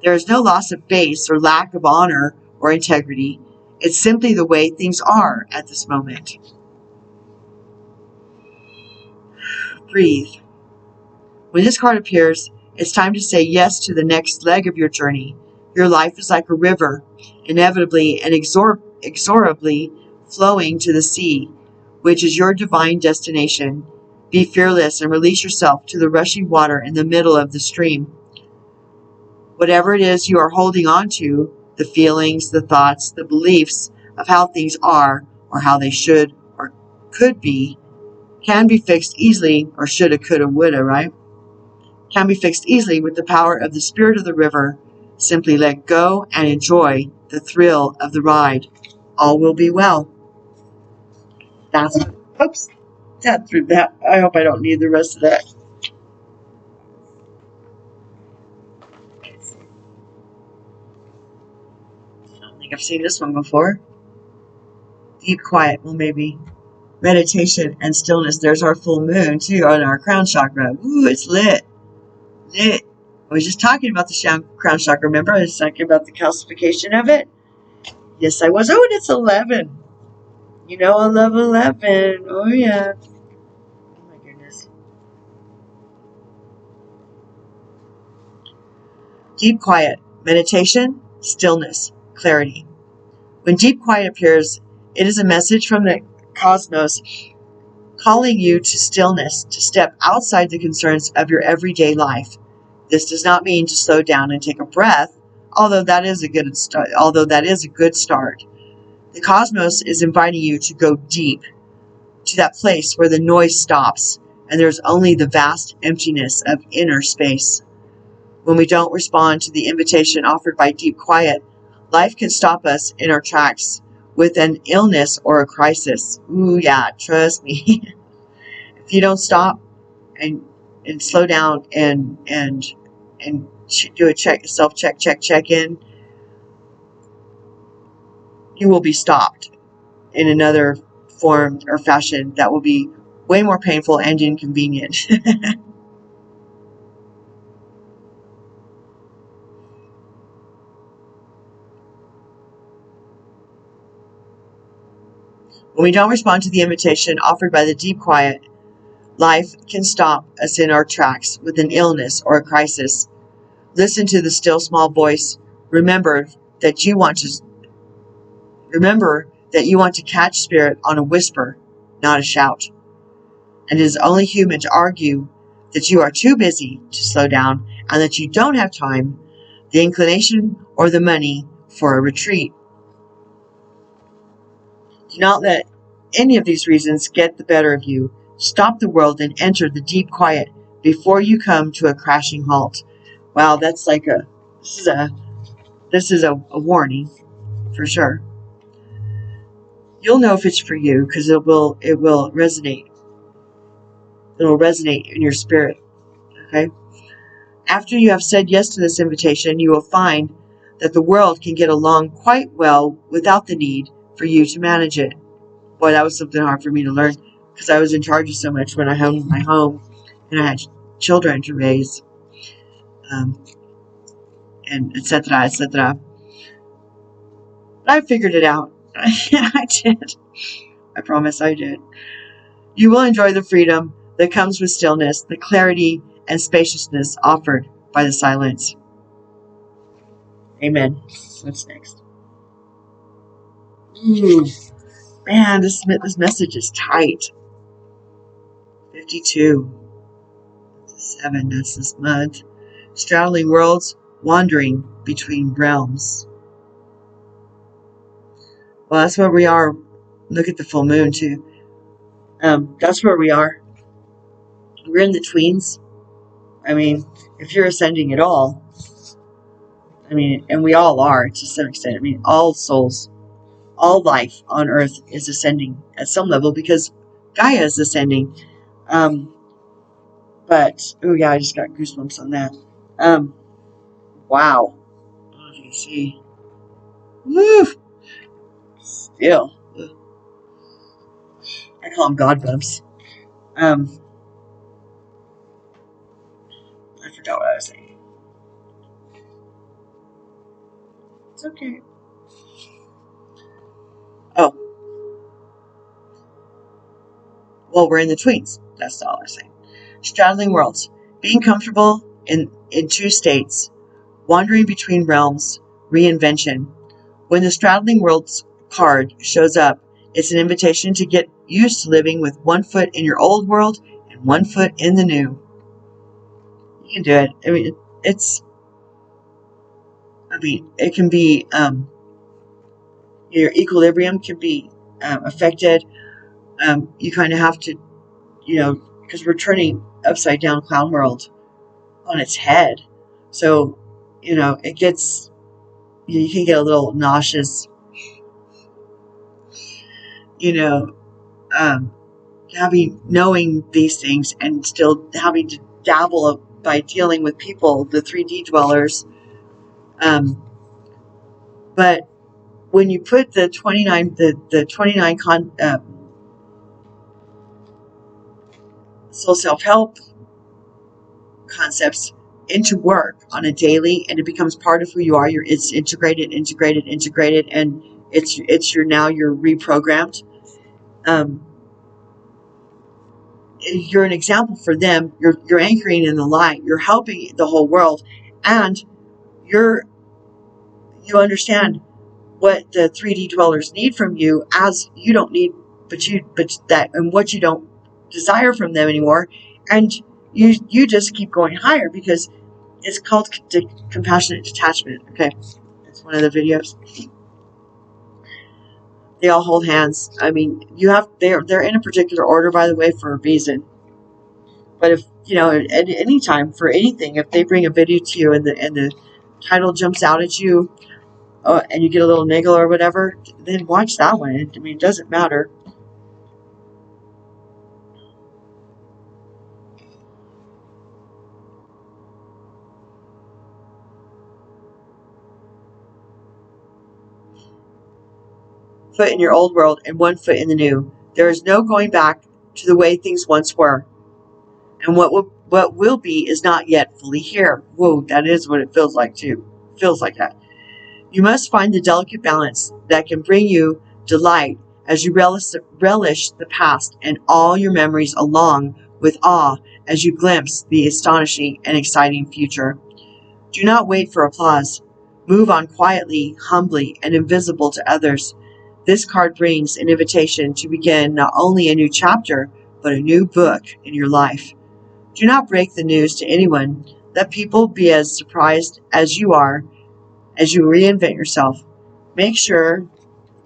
There is no loss of face or lack of honor or integrity. It's simply the way things are at this moment. Breathe. When this card appears, it's time to say yes to the next leg of your journey. Your life is like a river, inevitably and inexorably flowing to the sea, which is your divine destination. Be fearless and release yourself to the rushing water in the middle of the stream. Whatever it is you are holding on to, the feelings, the thoughts, the beliefs of how things are or how they should or could be, can be fixed easily, or shoulda, coulda, woulda, right? Can be fixed easily with the power of the spirit of the river. Simply let go and enjoy the thrill of the ride. All will be well. Oops, got through that. I hope I don't need the rest of that. I don't think I've seen this one before. Deep quiet. Well, maybe. Meditation and stillness. There's our full moon, too, on our crown chakra. Ooh, it's lit. Lit. I was just talking about the crown chakra. Remember, I was talking about the calcification of it? Yes, I was. Oh, and it's 11. You know I love 11. Oh, yeah. Oh, my goodness. Deep quiet. Meditation, stillness, clarity. When deep quiet appears, it is a message from the cosmos calling you to stillness, to step outside the concerns of your everyday life. This does not mean to slow down and take a breath, although that is a good start. The cosmos is inviting you to go deep, to that place where the noise stops and there's only the vast emptiness of inner space. When we don't respond to the invitation offered by deep quiet, life can stop us in our tracks with an illness or a crisis. Ooh, yeah, trust me. If you don't stop and slow down and do a check in, you will be stopped in another form or fashion that will be way more painful and inconvenient. When we don't respond to the invitation offered by the deep quiet, life can stop us in our tracks with an illness or a crisis. Listen to the still small voice. Remember that you want to catch spirit on a whisper, not a shout. And it is only human to argue that you are too busy to slow down and that you don't have time, the inclination, or the money for a retreat. Do not let any of these reasons get the better of you. Stop the world and enter the deep quiet before you come to a crashing halt. Wow, that's like this is a warning for sure. You'll know if it's for you because it will resonate. It will resonate in your spirit. Okay? After you have said yes to this invitation, you will find that the world can get along quite well without the need for you to manage it. Boy, that was something hard for me to learn because I was in charge of so much when I owned my home and I had children to raise, and etc., etc. But I figured it out. I did. I promise I did. You will enjoy the freedom that comes with stillness, the clarity and spaciousness offered by the silence. Amen. What's next? Ooh, man, this message is tight. 52. 7, that's this month. Straddling worlds, wandering between realms. Well, that's where we are. Look at the full moon, too. That's where we are. We're in the tweens. I mean, if you're ascending at all, I mean, and we all are to some extent. I mean, all souls, all life on earth is ascending at some level because Gaia is ascending. But, oh yeah, I just got goosebumps on that. Wow. Oh, you can see. Woo! Still. I call them God bumps. I forgot what I was saying. It's okay. Oh. Well, we're in the tweens. That's all I was saying. Straddling worlds. Being comfortable in two states. Wandering between realms. Reinvention. When the Straddling Worlds card shows up, it's an invitation to get used to living with one foot in your old world and one foot in the new. You can do it. I mean, it can be, your equilibrium can be affected. You kind of have to, because we're turning upside down clown world on its head. So, it gets, you can get a little nauseous, knowing these things and still having to dabble by dealing with people, the 3D dwellers. But when you put the 29 soul self-help concepts into work on a daily, and it becomes part of who you are, it's integrated, and you're reprogrammed. You're an example for them. You're anchoring in the light. You're helping the whole world, and you understand what the 3D dwellers need from you, as you don't need, and what you don't desire from them anymore, and you just keep going higher because it's called compassionate detachment. Okay, it's one of the videos. They all hold hands. I mean, they're in a particular order, by the way, for a reason. But if at any time for anything, if they bring a video to you and the title jumps out at you, and you get a little niggle or whatever, then watch that one. I mean, it doesn't matter. foot in your old world and one foot in the new. There is no going back to the way things once were. And what will be is not yet fully here. Whoa, that is what it feels like too. Feels like that. You must find the delicate balance that can bring you delight as you relish the past and all your memories along with awe as you glimpse the astonishing and exciting future. Do not wait for applause. Move on quietly, humbly, and invisible to others. This card brings an invitation to begin not only a new chapter, but a new book in your life. Do not break the news to anyone. Let people be as surprised as you are as you reinvent yourself. Make sure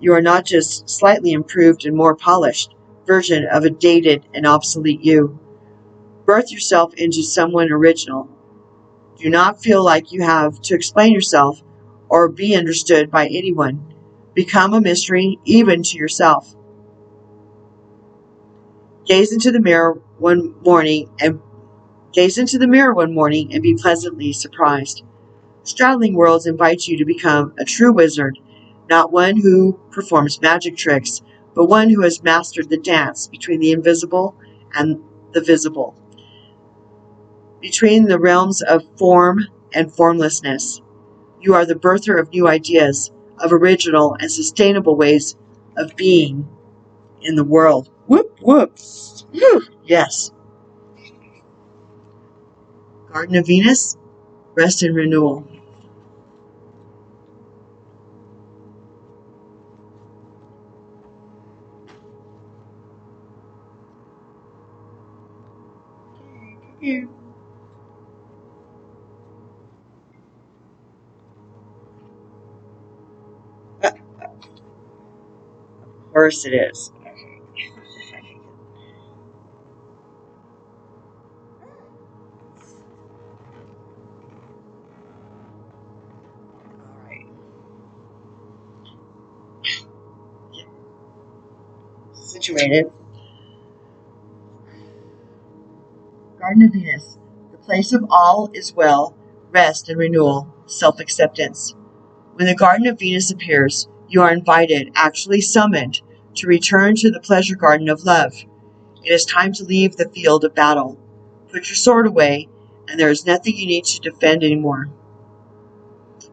you are not just slightly improved and more polished version of a dated and obsolete you. Birth yourself into someone original. Do not feel like you have to explain yourself or be understood by anyone. Become a mystery even to yourself. Gaze into the mirror one morning and be pleasantly surprised. Straddling Worlds invites you to become a true wizard, not one who performs magic tricks, but one who has mastered the dance between the invisible and the visible, between the realms of form and formlessness. You are the birther of new ideas, of original and sustainable ways of being in the world. Whoop, whoop. Whew. Yes. Garden of Venus, rest and renewal. Here. Of course it is. All right. Situated. Garden of Venus, the place of all is well, rest and renewal, self-acceptance. When the Garden of Venus appears, you are invited, actually summoned, to return to the pleasure garden of love. It is time to leave the field of battle. Put your sword away, and there is nothing you need to defend anymore.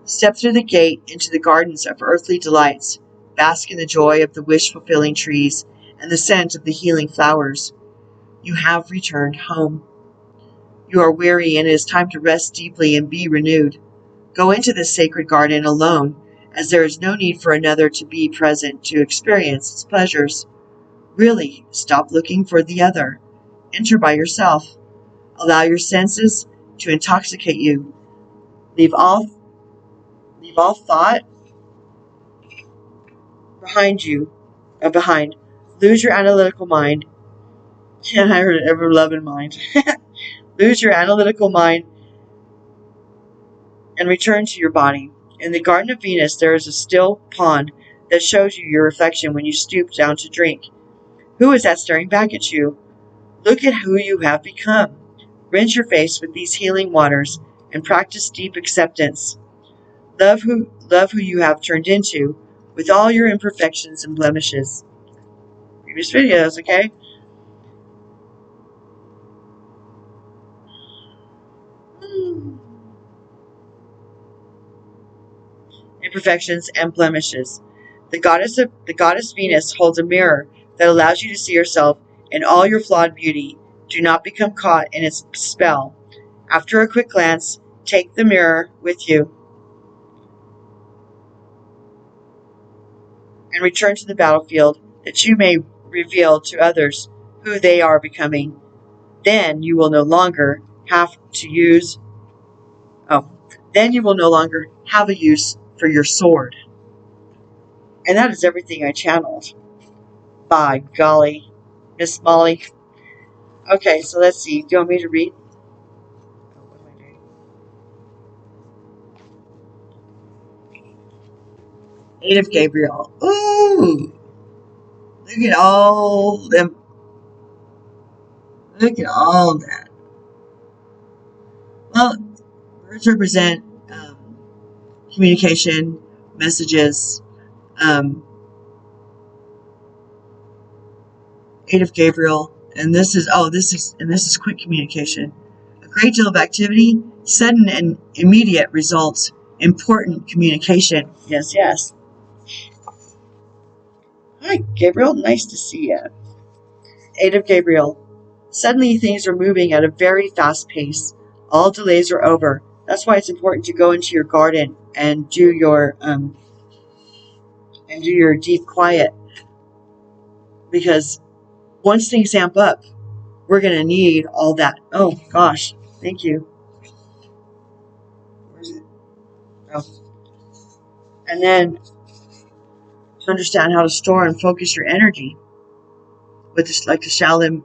Step through the gate into the gardens of earthly delights. Bask in the joy of the wish-fulfilling trees and the scent of the healing flowers. You have returned home. You are weary, and it is time to rest deeply and be renewed. Go into this sacred garden alone, as there is no need for another to be present to experience its pleasures. Really, stop looking for the other. Enter by yourself. Allow your senses to intoxicate you. Leave all thought behind. Lose your analytical mind. And I heard it, ever loving mind. Lose your analytical mind and return to your body. In the Garden of Venus, there is a still pond that shows you your reflection when you stoop down to drink. Who is that staring back at you? Look at who you have become. Rinse your face with these healing waters and practice deep acceptance. Love who you have turned into, with all your imperfections and blemishes. Previous videos, okay? Imperfections and blemishes. The goddess Venus holds a mirror that allows you to see yourself in all your flawed beauty. Do not become caught in its spell. After a quick glance, take the mirror with you and return to the battlefield that you may reveal to others who they are becoming. Then you will no longer have to use then you will no longer have a use for your sword. And that is everything I channeled. By golly, Miss Molly. Okay, so let's see. Do you want me to read? What am I doing? Eight of Gabriel. Ooh! Look at all them. Look at all that. Well, birds represent communication, messages, Eight of Gabriel, and this is quick communication. A great deal of activity, sudden and immediate results, important communication. Yes, yes. Hi, Gabriel. Nice to see you. Eight of Gabriel. Suddenly things are moving at a very fast pace. All delays are over. That's why it's important to go into your garden and do your deep quiet. Because once things amp up, we're going to need all that. Oh, gosh. Thank you. Where is it? Oh. And then to understand how to store and focus your energy with this, like the Shaolin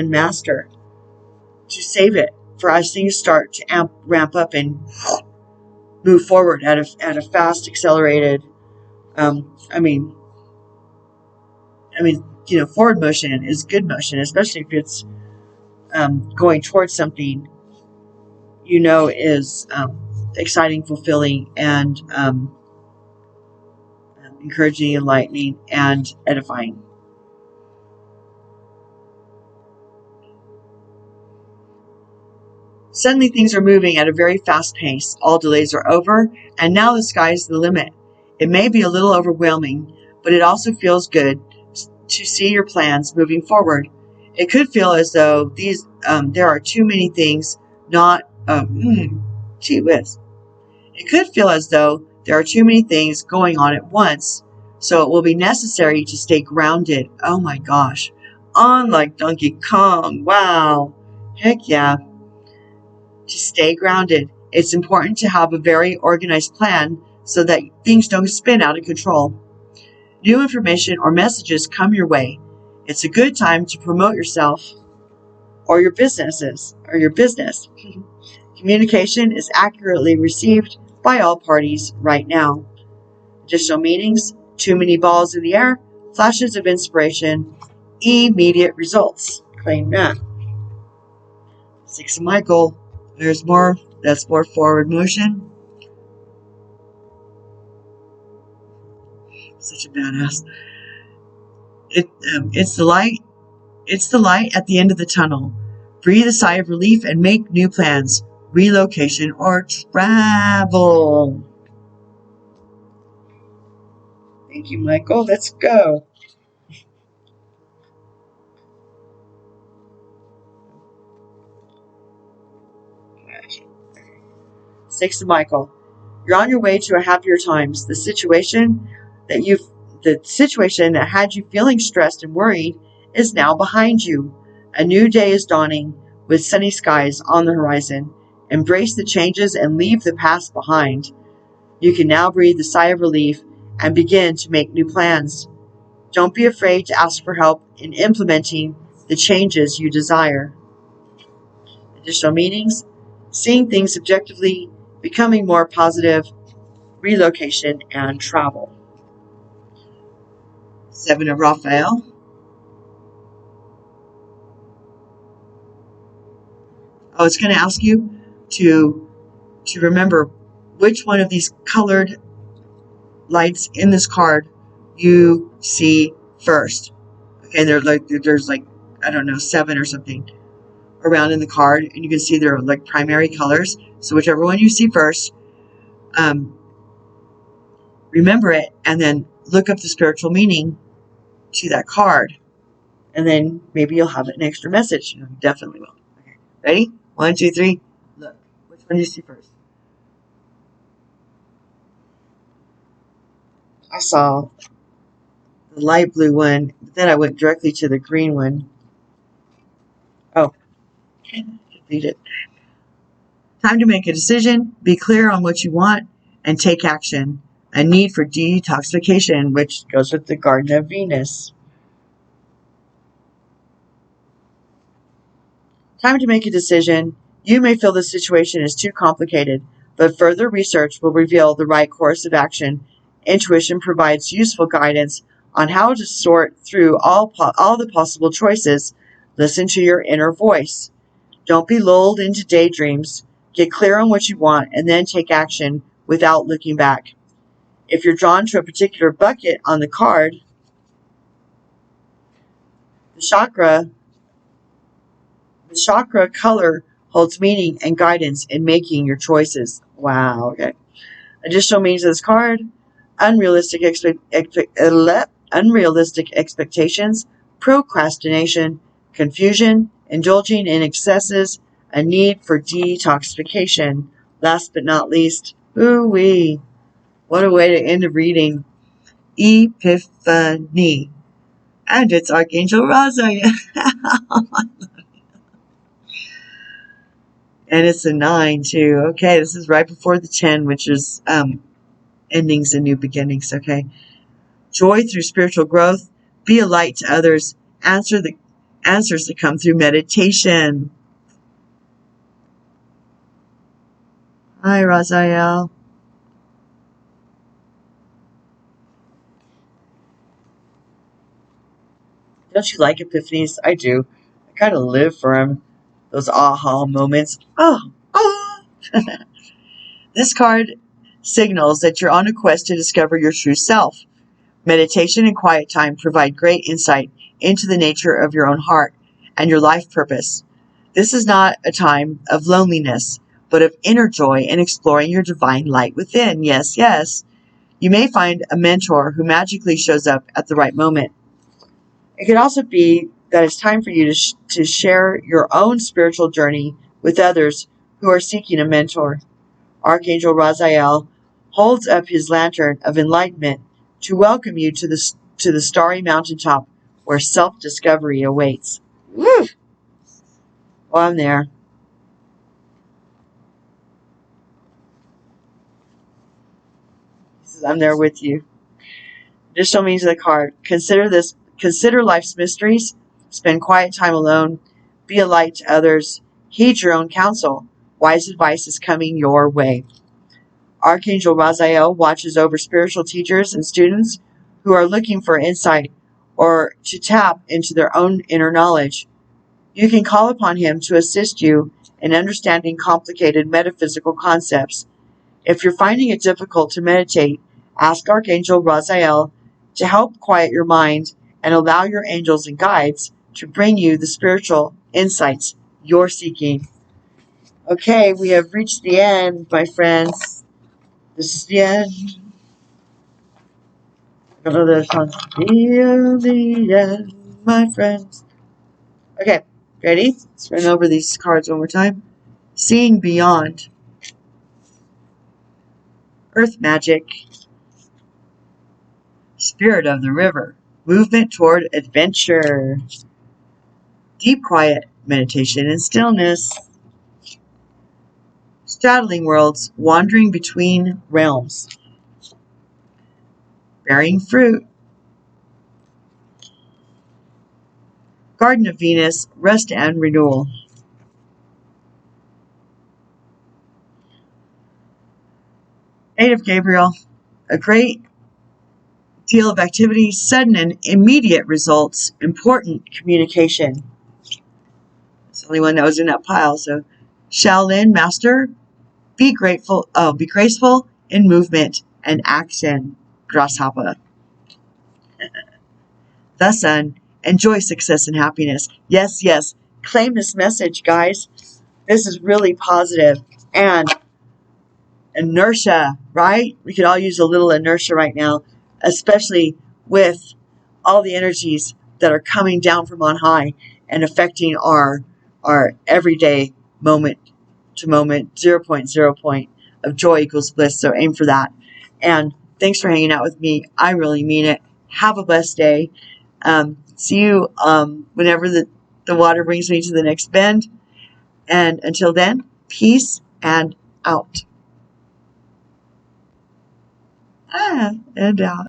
master, to save it for as things start to ramp up and move forward at a fast, accelerated. Forward motion is good motion, especially if it's going towards something is exciting, fulfilling, and encouraging, enlightening, and edifying. Suddenly things are moving at a very fast pace. All delays are over, and now the sky's the limit. It may be a little overwhelming, but it also feels good to see your plans moving forward. It could feel as though there are too many things gee whiz. It could feel as though there are too many things going on at once, so it will be necessary to stay grounded. Oh my gosh. On like Donkey Kong. Wow. Heck yeah. To stay grounded, it's important to have a very organized plan so that things don't spin out of control. New information or messages come your way. It's a good time to promote yourself or your business. Communication is accurately received by all parties right now. Additional meanings, too many balls in the air, flashes of inspiration, immediate results. Claim that. Six of Michael. There's more. That's more forward motion. Such a badass. It's the light. It's the light at the end of the tunnel. Breathe a sigh of relief and make new plans. Relocation or travel. Thank you, Michael. Let's go. Six of Michael. You're on your way to a happier times. The situation that had you feeling stressed and worried is now behind you. A new day is dawning with sunny skies on the horizon. Embrace the changes and leave the past behind. You can now breathe a sigh of relief and begin to make new plans. Don't be afraid to ask for help in implementing the changes you desire. Additional meanings, seeing things objectively, becoming more positive, relocation, and travel. Seven of Raphael. Oh, it's going to ask you to remember which one of these colored lights in this card you see first. Okay, there's like I don't know, 7 or something around in the card, and you can see they're like primary colors. So whichever one you see first, remember it, and then look up the spiritual meaning to that card, and then maybe you'll have an extra message. You definitely will. Okay, ready? 1, 2, 3. Look. Which one do you see first? I saw the light blue one, but then I went directly to the green one. Oh, delete it. Time to make a decision, be clear on what you want, and take action. A need for detoxification, which goes with the Garden of Venus. Time to make a decision. You may feel the situation is too complicated, but further research will reveal the right course of action. Intuition provides useful guidance on how to sort through all the possible choices. Listen to your inner voice. Don't be lulled into daydreams. Get clear on what you want and then take action without looking back. If you're drawn to a particular bucket on the card, The chakra color holds meaning and guidance in making your choices. Wow, okay. Additional meanings of this card: unrealistic expectations, procrastination, confusion, indulging in excesses, a need for detoxification. Last but not least, ooh-wee, what a way to end a reading. Epiphany. And it's Archangel Raphael. And it's a 9 too. Okay, this is right before the 10, which is endings and new beginnings. Okay. Joy through spiritual growth. Be a light to others. Answers that come through meditation. Hi, Raziel. Don't you like epiphanies? I do. I kind of live for them. Those aha moments. Oh. This card signals that you're on a quest to discover your true self. Meditation and quiet time provide great insight into the nature of your own heart and your life purpose. This is not a time of loneliness, but of inner joy in exploring your divine light within. Yes, yes. You may find a mentor who magically shows up at the right moment. It could also be that it's time for you to share your own spiritual journey with others who are seeking a mentor. Archangel Raziel holds up his lantern of enlightenment to welcome you to the starry mountaintop where self-discovery awaits. Woo! Well, I'm there. He says, I'm there with you. Additional meanings of the card. Consider life's mysteries. Spend quiet time alone. Be a light to others. Heed your own counsel. Wise advice is coming your way. Archangel Raziel watches over spiritual teachers and students who are looking for insight or to tap into their own inner knowledge. You can call upon him to assist you in understanding complicated metaphysical concepts. If you're finding it difficult to meditate, ask Archangel Raziel to help quiet your mind and allow your angels and guides to bring you the spiritual insights you're seeking. Okay, we have reached the end, my friends. This is the end. Another song. The end, my friends. Okay, ready? Let's run over these cards one more time. Seeing beyond. Earth magic. Spirit of the river. Movement toward adventure. Deep quiet. Meditation and stillness. Straddling worlds. Wandering between realms. Bearing fruit. Garden of Venus. Rest and renewal. Eight of Gabriel. A great deal of activity, sudden and immediate results, important communication. It's the only one that was in that pile. So, Shaolin Master, be graceful in movement and action. Grasshopper. The Sun, enjoy success and happiness. Yes, yes. Claim this message, guys. This is really positive. And inertia, right? We could all use a little inertia right now, especially with all the energies that are coming down from on high and affecting our everyday moment to moment, 0.0 point of joy equals bliss. So aim for that. And thanks for hanging out with me. I really mean it. Have a blessed day. See you whenever the water brings me to the next bend. And until then, peace and out. And out.